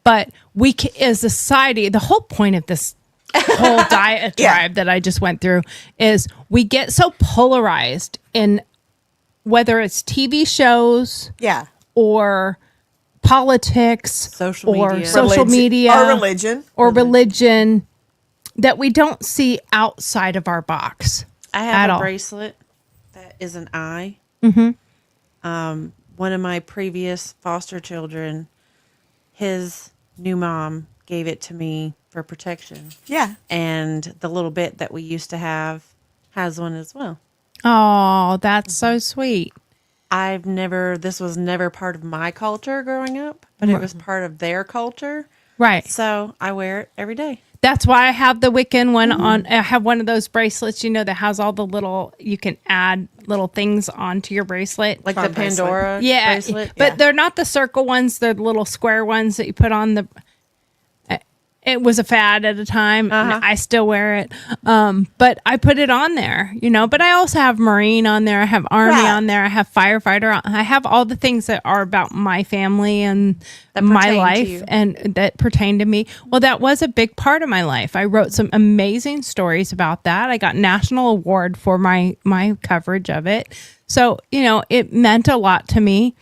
But we, as a society, the whole point of this whole diatribe that I just went through is we get so polarized in whether it's TV shows or politics Social or media. social media or religion. or religion that we don't see outside of our box. I at have a all. bracelet that is an eye. Mm-hmm. One of my previous foster children, his new mom gave it to me for protection. Yeah. And the little bit that we used to have has one as well. Oh, that's so sweet. This was never part of my culture growing up, but it was part of their culture. Right. So I wear it every day. That's why I have the Wiccan one on. I have one of those bracelets, that has all the little, you can add little things onto your bracelet. Like Charm the Pandora yeah, bracelet. but they're not the circle ones. They're the little square ones that you put on the. It was a fad at a time. And I still wear it, but I put it on there, But I also have Marine on there. I have Army on there. I have firefighter. I have all the things that are about my family and my pertain to life you. and that pertain to me. Well, that was a big part of my life. I wrote some amazing stories about that. I got national award for my coverage of it. So, it meant a lot to me.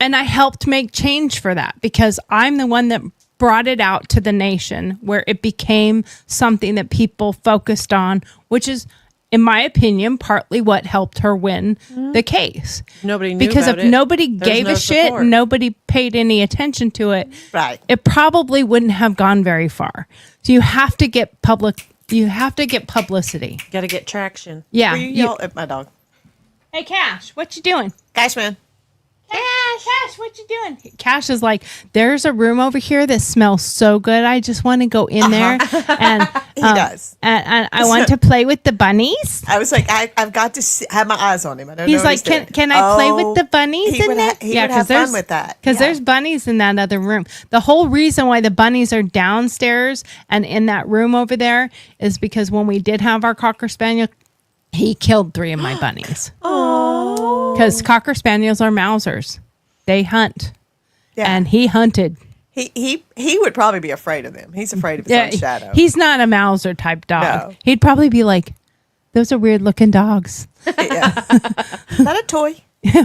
And I helped make change for that because I'm the one that brought it out to the nation where it became something that people focused on, which is, in my opinion, partly what helped her win the case. Nobody knew because about if it. nobody There's gave no a shit, support. nobody paid any attention to it. Right. It probably wouldn't have gone very far. So you have to get publicity. Got to get traction. Yeah. Will you yell at my dog? Hey, Cash, what you doing? Cashman. Cash, what you doing? Cash is like, there's a room over here that smells so good. I just want to go in there, and He does. and I want to play with the bunnies. I was like, I've got to have my eyes on him. I don't know He's what like, doing. can I play with the bunnies he in would there? he would have fun with that. because there's bunnies in that other room. The whole reason why the bunnies are downstairs and in that room over there is because when we did have our Cocker Spaniel, he killed 3 of my bunnies. Because Cocker Spaniels are Mausers. They hunt. Yeah. And he hunted. He would probably be afraid of them. He's afraid of his own shadow. He's not a Mauser type dog. No. He'd probably be like, those are weird looking dogs. Yeah. Not a toy.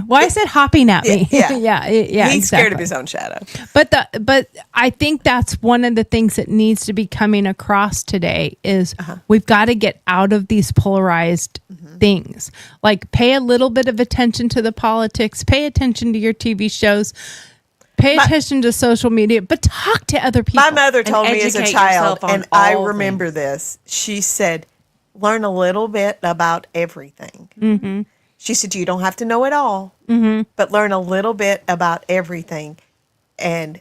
Why is it hopping at me? Yeah. yeah. He's scared of exactly. his own shadow. But I think that's one of the things that needs to be coming across today is we've got to get out of these polarized things. Like pay a little bit of attention to the politics, pay attention to your TV shows, pay attention to social media, but talk to other people. My mother told me as a educate child, yourself on and I all remember things. this. She said, learn a little bit about everything. Mm-hmm. She said, you don't have to know it all, but learn a little bit about everything, and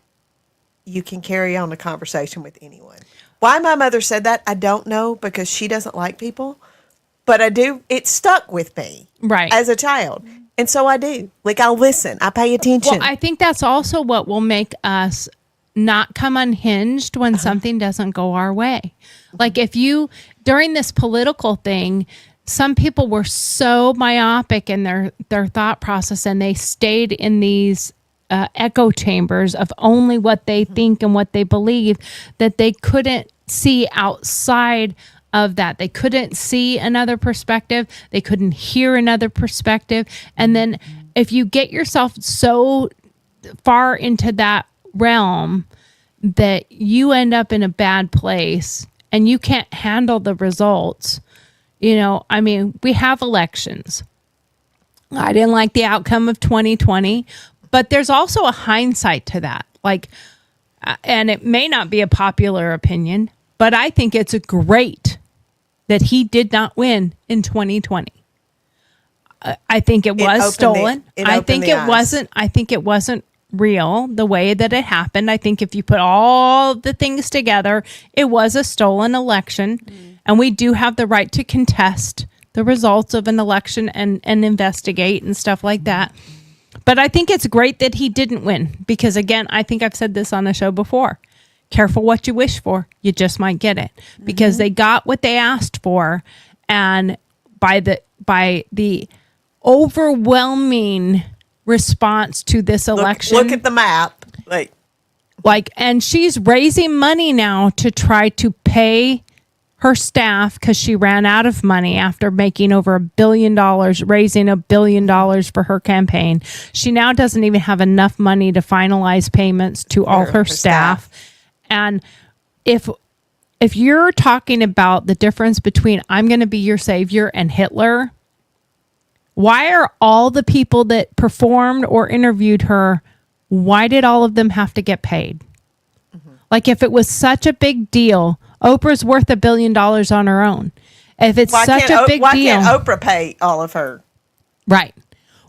you can carry on a conversation with anyone. Why my mother said that, I don't know, because she doesn't like people, but I do. It stuck with me Right. as a child. And so I do. Like, I'll listen. I pay attention. Well, I think that's also what will make us not come unhinged when something doesn't go our way. Like if you, during this political thing, some people were so myopic in their thought process and they stayed in these echo chambers of only what they think and what they believe that they couldn't see outside of that. They couldn't see another perspective. They couldn't hear another perspective. And then if you get yourself so far into that realm that you end up in a bad place and you can't handle the results, I mean, we have elections. I didn't like the outcome of 2020, but there's also a hindsight to that. Like, and it may not be a popular opinion, but I think it's great that he did not win in 2020. I think it was stolen. I think it wasn't. I think it wasn't real the way that it happened. I think if you put all the things together, it was a stolen election, and we do have the right to contest the results of an election and investigate and stuff like that. But I think it's great that he didn't win because, again, I think I've said this on the show before. Careful what you wish for. You just might get it because they got what they asked for. And by the overwhelming response to this election. Look at the map. And she's raising money now to try to pay her staff because she ran out of money after making over $1 billion, raising $1 billion for her campaign. She now doesn't even have enough money to finalize payments to all her staff. And if you're talking about the difference between I'm going to be your savior and Hitler, why are all the people that performed or interviewed her, why did all of them have to get paid? Like, if it was such a big deal, Oprah's worth $1 billion on her own. If it's such a big deal, why can't Oprah pay all of her? Right.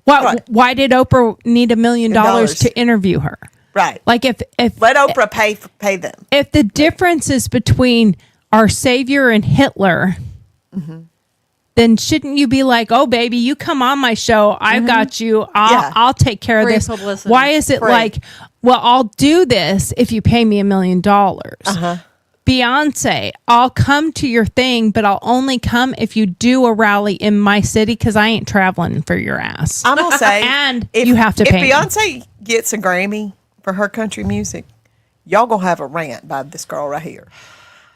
Why did Oprah need $1 million to interview her? Right. Like, if let Oprah pay them. If the difference is between our savior and Hitler, then shouldn't you be like, oh, baby, you come on my show. I've got you. I'll take care of Free this. publicity. Why is it like, well, I'll do this if you pay me $1 million. Beyonce, I'll come to your thing, but I'll only come if you do a rally in my city because I ain't traveling for your ass. I'm going to say, and you have to pay If Beyonce gets a Grammy for her country music, y'all going to have a rant by this girl right here.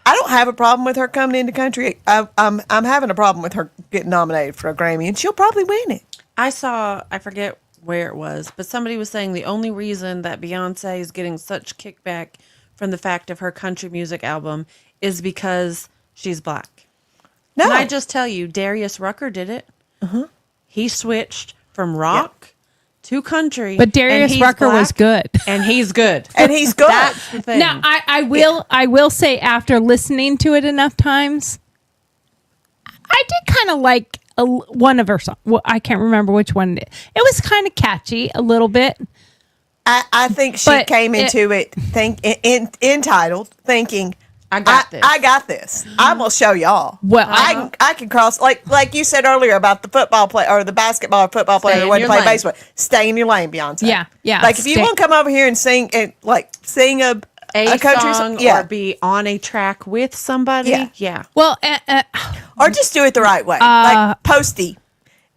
I don't have a problem with her coming into country. I'm having a problem with her getting nominated for a Grammy, and she'll probably win it. I forget where it was, but somebody was saying the only reason that Beyonce is getting such kickback from the fact of her country music album is because she's black. No. Can I just tell you, Darius Rucker did it. He switched from rock to country. But Darius Rucker was good. And he's good. And he's good. That's the thing. Now, I will say, after listening to it enough times, I did kind of like one of her songs. Well, I can't remember which one. It was kind of catchy a little bit. I think she came into it entitled, thinking, I got this. I'm gonna show y'all. Well, I can cross like you said earlier about the football player or the basketball or football player who wasn't playing baseball. Stay in your lane, Beyonce. Yeah. Like if you want to come over here and sing a country song song, or be on a track with somebody. Yeah. Well, or just do it the right way, like Posty.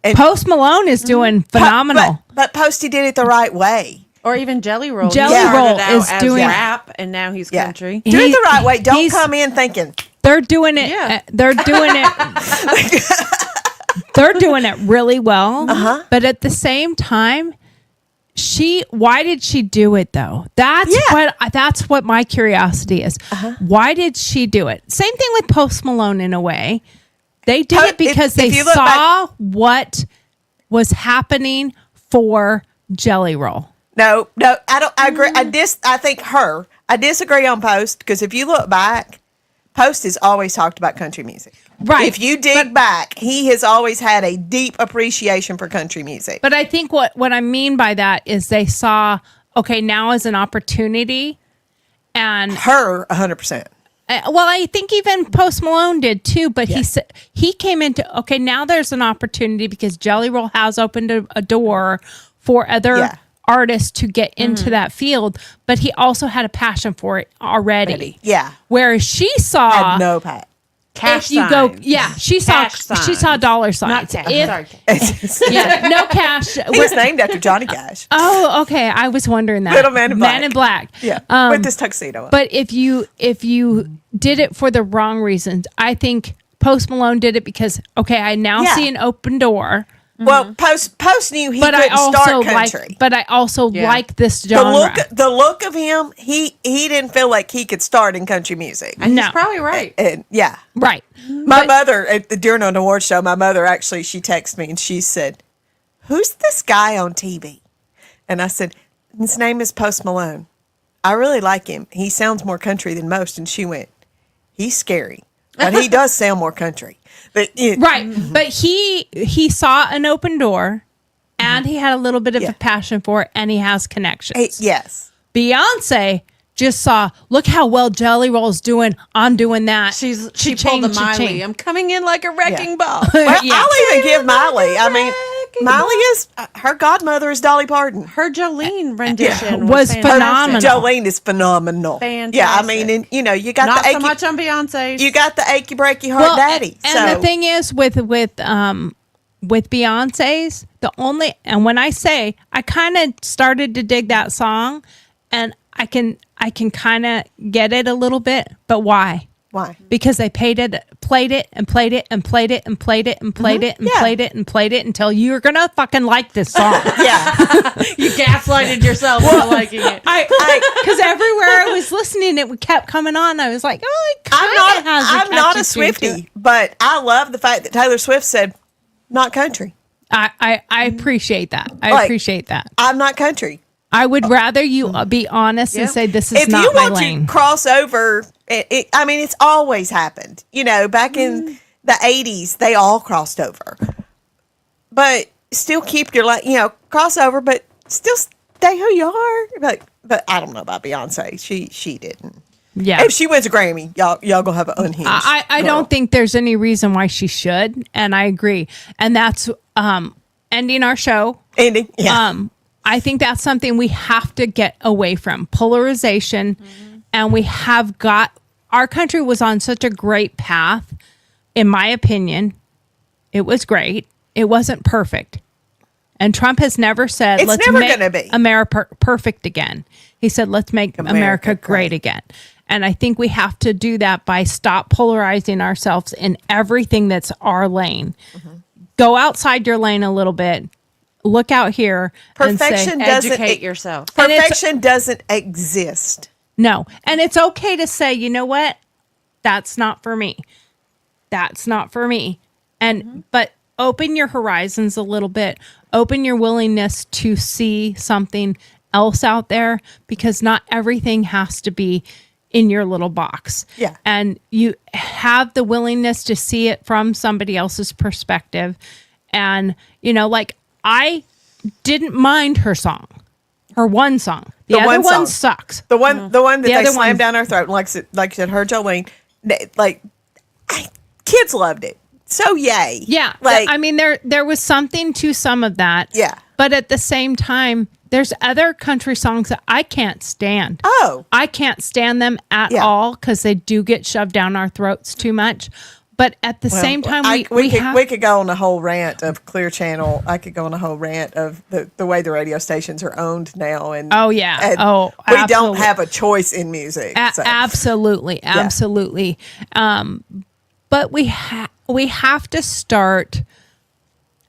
And Post Malone is doing phenomenal. But Posty did it the right way. Or even Jelly Roll. Jelly He started Roll out is as doing rap, and now he's country. Do it the right way. Don't come in thinking they're doing it. Yeah. They're doing it. They're doing it really well. But at the same time, why did she do it though? That's what my curiosity is. Why did she do it? Same thing with Post Malone in a way. They did it because they saw what was happening for Jelly Roll. No, I don't. I agree. I disagree on Post because if you look back, Post has always talked about country music. Right. If you dig back, he has always had a deep appreciation for country music. But I think what I mean by that is they saw, okay, now is an opportunity, and her 100%. Well, I think even Post Malone did too, but he said he came into, okay, now there's an opportunity because Jelly Roll has opened a door for other artists to get into that field, but he also had a passion for it already. Yeah. Whereas she saw had no pat. Cash if you signs. she saw dollar signs. Not cash. Sorry. No cash. He was named after Johnny Cash. Oh, okay. I was wondering that. Little Man in Black. Man in Black. Yeah. With this tuxedo on. But if you did it for the wrong reasons, I think Post Malone did it because, okay, I now see an open door. Well, Post knew he couldn't start country. But I also like this genre. The look of him, he didn't feel like he could start in country music. And he's probably right. And Right. My mother, during an award show, my mother actually, she texted me and she said, "Who's this guy on TV?" And I said, "His name is Post Malone. I really like him. He sounds more country than most." And she went, "He's scary, but he does sound more country." But but he saw an open door, and he had a little bit of a passion for it, and he has connections. Yes. Beyonce just saw, look how well Jelly Roll's doing. I'm doing that. She pulled the Miley. I'm coming in like a wrecking ball. Well, I'll even give Miley. I mean, Miley is her godmother is Dolly Parton. Her Jolene rendition was fantastic. phenomenal. Jolene is phenomenal. Fantastic. Yeah, I mean, and you got not the so much on Beyonce. You got the achy breaky heart daddy. And the thing is with with Beyonce's, and when I say I kind of started to dig that song, and I can kind of get it a little bit, but why? Why? Because they played it and played it and played it and played it and played it and played it and played it until you're gonna fucking like this song. Yeah. You gaslighted yourself into liking it. Because everywhere I was listening, it kept coming on. I was like, oh, it I'm not a Swiftie, but I love the fact that Taylor Swift said, "Not country." I appreciate that. Like, appreciate that. I'm not country. I would rather you be honest and say this is If not you my want lane. to cross over, I mean, it's always happened. You know, back in the 80s, they all crossed over. But still keep your, cross over, but still stay who you are. But I don't know about Beyonce. She didn't. Yeah. If she wins a Grammy, y'all gonna have an unhinged. I don't think there's any reason why she should, and I agree. And that's ending our show. Ending. Yeah. I think that's something we have to get away from, polarization. And we have our country was on such a great path. In my opinion, it was great. It wasn't perfect. And Trump has never said, It's let's never make gonna be. America perfect again. He said, let's make America great again. And I think we have to do that by stop polarizing ourselves in everything that's our lane. Go outside your lane a little bit. Look out here. Perfection and say, doesn't Educate yourself. Perfection doesn't exist. no. And it's okay to say, you know what? That's not for me. That's not for me. And but open your horizons a little bit. Open your willingness to see something else out there, because not everything has to be in your little box. Yeah. And you have the willingness to see it from somebody else's perspective. And, like I didn't mind her song, her one song. The other one sucks. The one that they other slammed one- down our throat, and like you said, her Jolene, kids loved it. So yay. Yeah. Like, I mean, there was something to some of that. Yeah. But at the same time, there's other country songs that I can't stand. Oh. I can't stand them at all because they do get shoved down our throats too much. But at the same time, we could go on a whole rant of Clear Channel. I could go on a whole rant of the way the radio stations are owned now. And oh yeah, and we don't absolutely. have a choice in music. So. Absolutely. But we have to start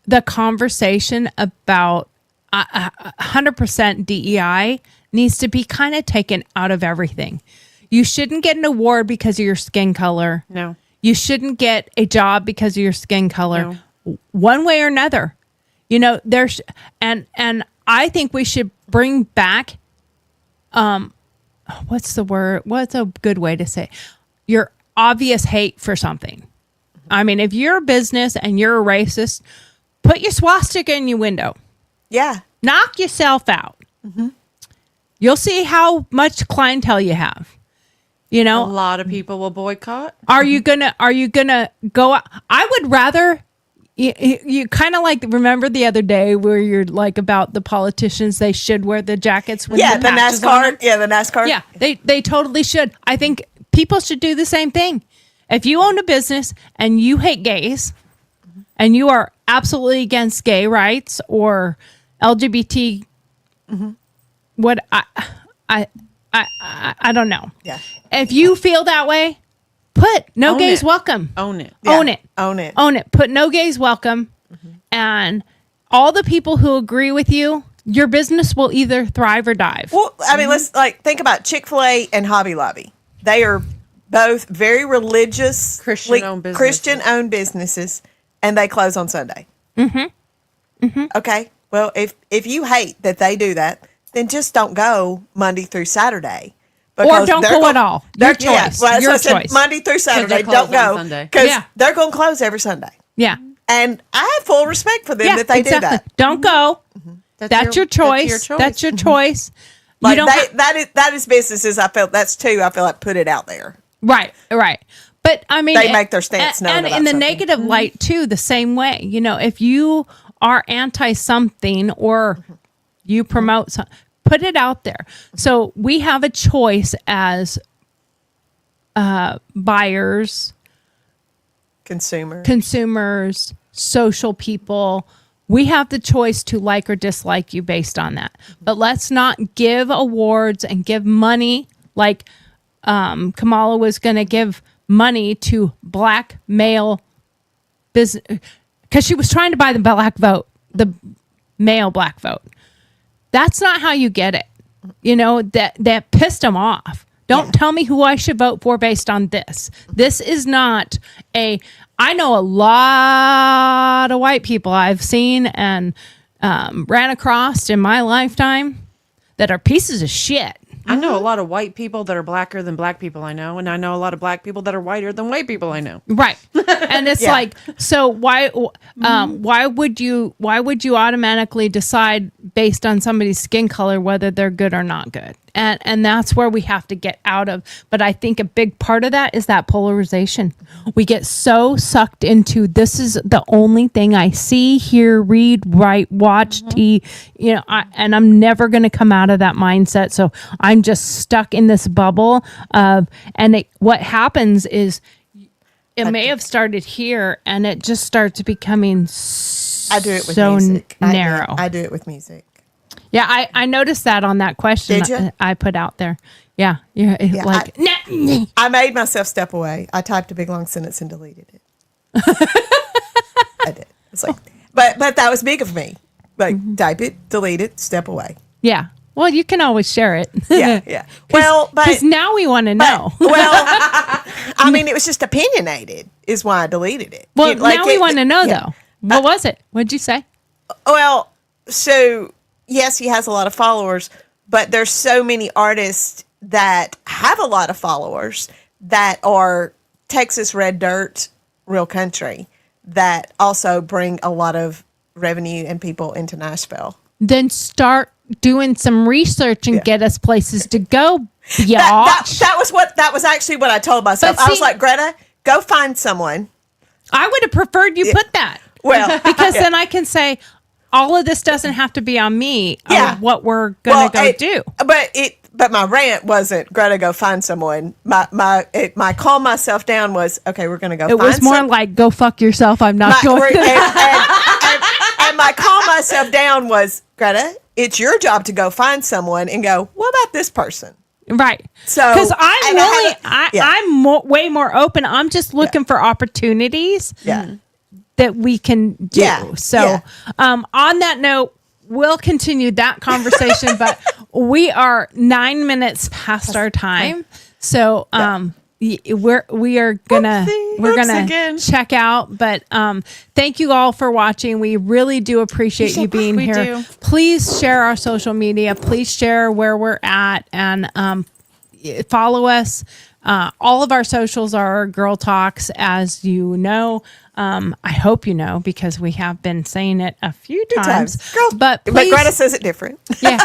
the conversation about 100% DEI needs to be kind of taken out of everything. You shouldn't get an award because of your skin color. No. You shouldn't get a job because of your skin color. No. One way or another. There's and I think we should bring back what's the word? What's a good way to say? Your obvious hate for something. I mean, if you're a business and you're a racist, put your swastika in your window. Yeah. Knock yourself out. You'll see how much clientele you have. A lot of people will boycott. Are you gonna go out? I would rather you kind of like remember the other day where you're like about the politicians, they should wear the jackets with the patches on them. Yeah, the NASCAR. Yeah, they totally should. I think people should do the same thing. If you own a business and you hate gays and you are absolutely against gay rights or LGBT, what I don't know. Yeah. If you feel that way, put no Own gays it. welcome. Own it. Yeah. Own it. Own it. Own it. Put no gays welcome. And all the people who agree with you, your business will either thrive or dive. Well, I mean, let's think about Chick-fil-A and Hobby Lobby. They are both very religious Christian-owned businesses, and they close on Sunday. Okay. Well, if you hate that they do that, then just don't go Monday through Saturday. Or don't go at all. Your choice. Yeah, well, Your that's what I said, choice. Monday through Saturday, don't go because they're going to close every Sunday. Yeah. And I have full respect for them that they do that. Don't go. That's your choice. That's your choice. Like that is businesses. I feel like put it out there. Right. But I mean, they make their stance known and about in the something. negative light too, the same way. If you are anti something or you promote something, put it out there. So we have a choice as buyers, consumers, social people. We have the choice to like or dislike you based on that. But let's not give awards and give money like Kamala was going to give money to black male business because she was trying to buy the black vote, the male black vote. That's not how you get it. You know, that pissed them off. Don't tell me who I should vote for based on this. This is not I know a lot of white people I've seen and ran across in my lifetime that are pieces of shit. I know a lot of white people that are blacker than black people I know, and I know a lot of black people that are whiter than white people I know. Right. And it's like, so why would you automatically decide based on somebody's skin color whether they're good or not good? And that's where we have to get out of. But I think a big part of that is that polarization. We get so sucked into this is the only thing I see, hear, read, write, watch, and I'm never going to come out of that mindset. So I'm just stuck in this bubble of, what happens is it may have started here and it just starts becoming I do it with so music. narrow. I do it with music. Yeah, I noticed that on that question Did you? I put out there. Yeah, like I made myself step away. I typed a big long sentence and deleted it. I did. It's like, but that was big of me. Like, type it, delete it, step away. yeah. Well, you can always share it. Yeah. Well, because now we want to know. well, I mean, it was just opinionated, is why I deleted it. Well, Like, now we want to know yeah. though. What was it? What'd you say? Well, so yes, he has a lot of followers, but there's so many artists that have a lot of followers that are Texas red dirt, real country, that also bring a lot of revenue and people into Nashville. Then start doing some research and get us places to go. That was actually what I told myself. But I was see- like, Greta, go find someone. I would have preferred you put that. Well, Because then I can say, all of this doesn't have to be on me. Yeah. Of what we're gonna do. But my rant wasn't Greta, go find someone. My calm myself down was, okay, we're gonna go. It was more like, go fuck yourself. I'm not going. And my calm myself down was, Greta, it's your job to go find someone and go, what about this person? Right. So, because I'm way more open. I'm just looking for opportunities. Yeah. That we can do. Yeah. So, on that note, we'll continue that conversation, but we are 9 minutes past our time. So, we're gonna again. check out, but thank you all for watching. We really do appreciate you being We here. do. Please share our social media. Please share where we're at and follow us. All of our socials are Girl Talks, as you know. I hope you know because we have been saying it a few times. But Greta says it different. Yeah.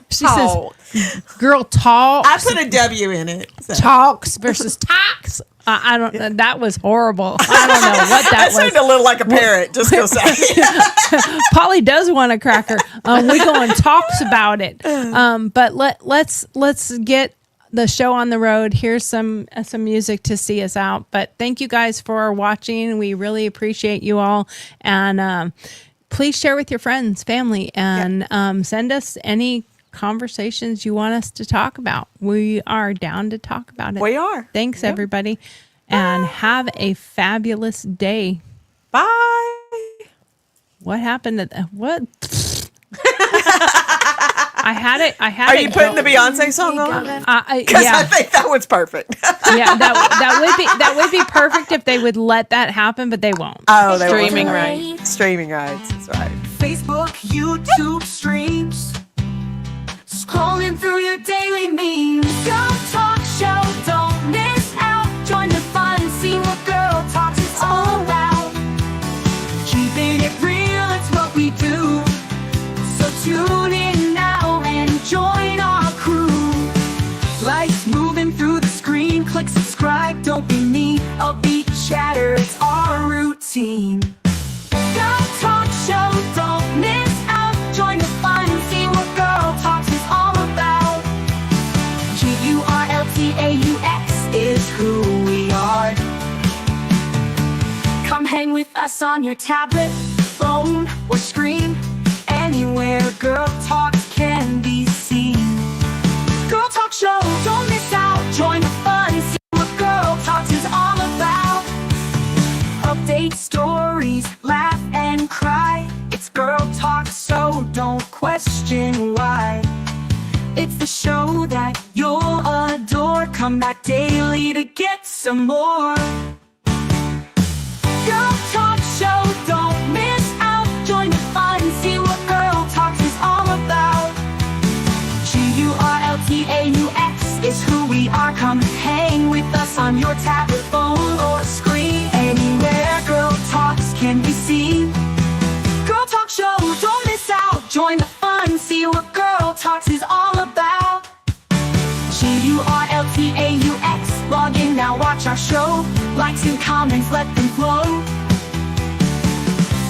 She says Girl Talks. I put a W in it. So. Talks versus talks. I don't know. That was horrible. I don't know what that was. Sounded a little like a parrot, just go say. Polly does want a cracker. We go and talks about it. But let's get the show on the road. Here's some music to see us out. But thank you guys for watching. We really appreciate you all. And please share with your friends, family, and send us any conversations you want us to talk about. We are down to talk about it. We are. Thanks, everybody. And have a fabulous day. Bye. What happened to what? I had it. Are you putting the Beyonce song on? Because yeah. I think that one's perfect. Yeah, that would be perfect if they would let that happen, but they won't. Oh, they Streaming won't. rights. Streaming rights. That's right. Facebook, YouTube streams. Scrolling through your daily memes. Girl Talk Show, don't miss out. Join the fun, see what Girl Talks is all about. Keeping it real, it's what we do. So tune in now and join our crew. Lights moving through the screen. Click subscribe, don't be mean. Upbeat chatter, it's our routine. Girl Talk Show, don't miss out. Join the fun, see what Girl Talks is all about. GURLTAUX is who we are. us on your tablet, phone, or screen. Anywhere Girl Talk can be seen. Girl Talk Show, don't miss out. Join the fun, see what Girl Talks is all about. Update stories, laugh and cry. It's Girl Talk, so don't question why. It's the show that you'll adore. Come back daily to get some more. Girl Talk Show, don't miss out. Join the fun, see what Girl Talks is all about. GURLTAUX is who we are. Come hang with us on your tablet, phone, or screen. Anywhere Girl Talks can be seen. Girl Talk Show, don't miss out. Join the fun, see what Girl Talks is all about. GURLTAUX, log in now, watch our show. Likes and comments, let them flow.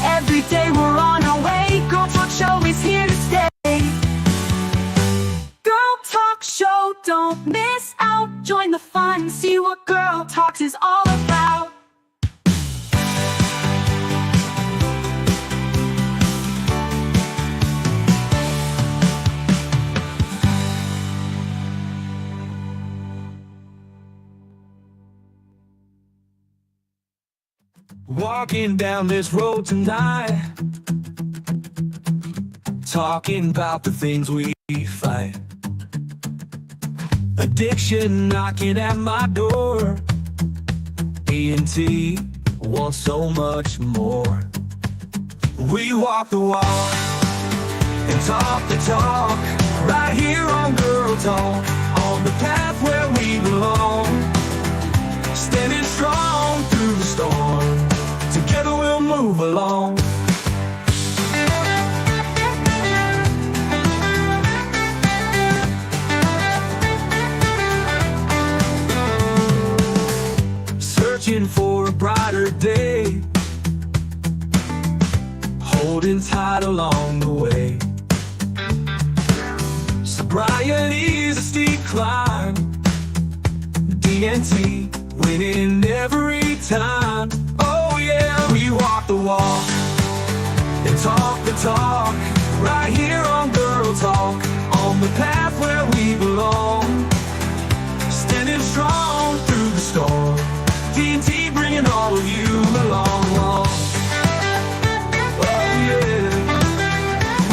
Every day we're on our way. Girl Talk Show is here to stay. Girl Talk Show, don't miss out. Join the fun, see what Girl Talks is all about. Walking down this road tonight, talking about the things we fight. Addiction knocking at my door. E&T wants so much more. We walk the walk and talk the talk, right here on Girl Talk, on the path where we belong. Standing strong through the storm, together we'll move along. Searching for a brighter day, holding tight along the way. Sobriety's a steep climb, D&T winning every time. Oh yeah, we walk the walk and talk the talk, right here on Girl Talk, on the path where we belong. Standing strong through the storm, D&T bringing all of you along. Oh yeah,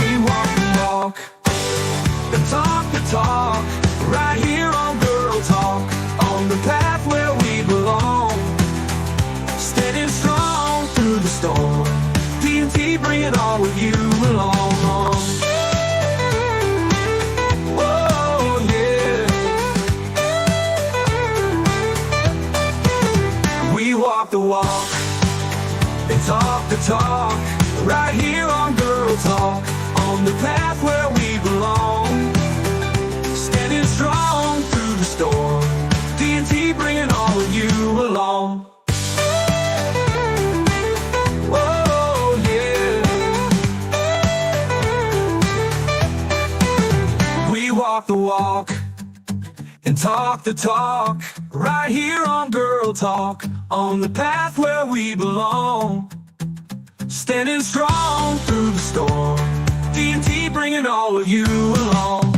we walk the walk and talk the talk, right here on Girl Talk, on the path where we belong. Standing strong through the storm, D&T bringing all of you along. Oh yeah, we walk the walk and talk the talk, right here on Girl Talk, on the path where we belong. Standing strong through the storm, D&T bringing all of you along. Oh yeah, we walk the walk and talk the talk, right here on Girl Talk, on the path where we belong. Standing strong through the storm, D&T bringing all of you along.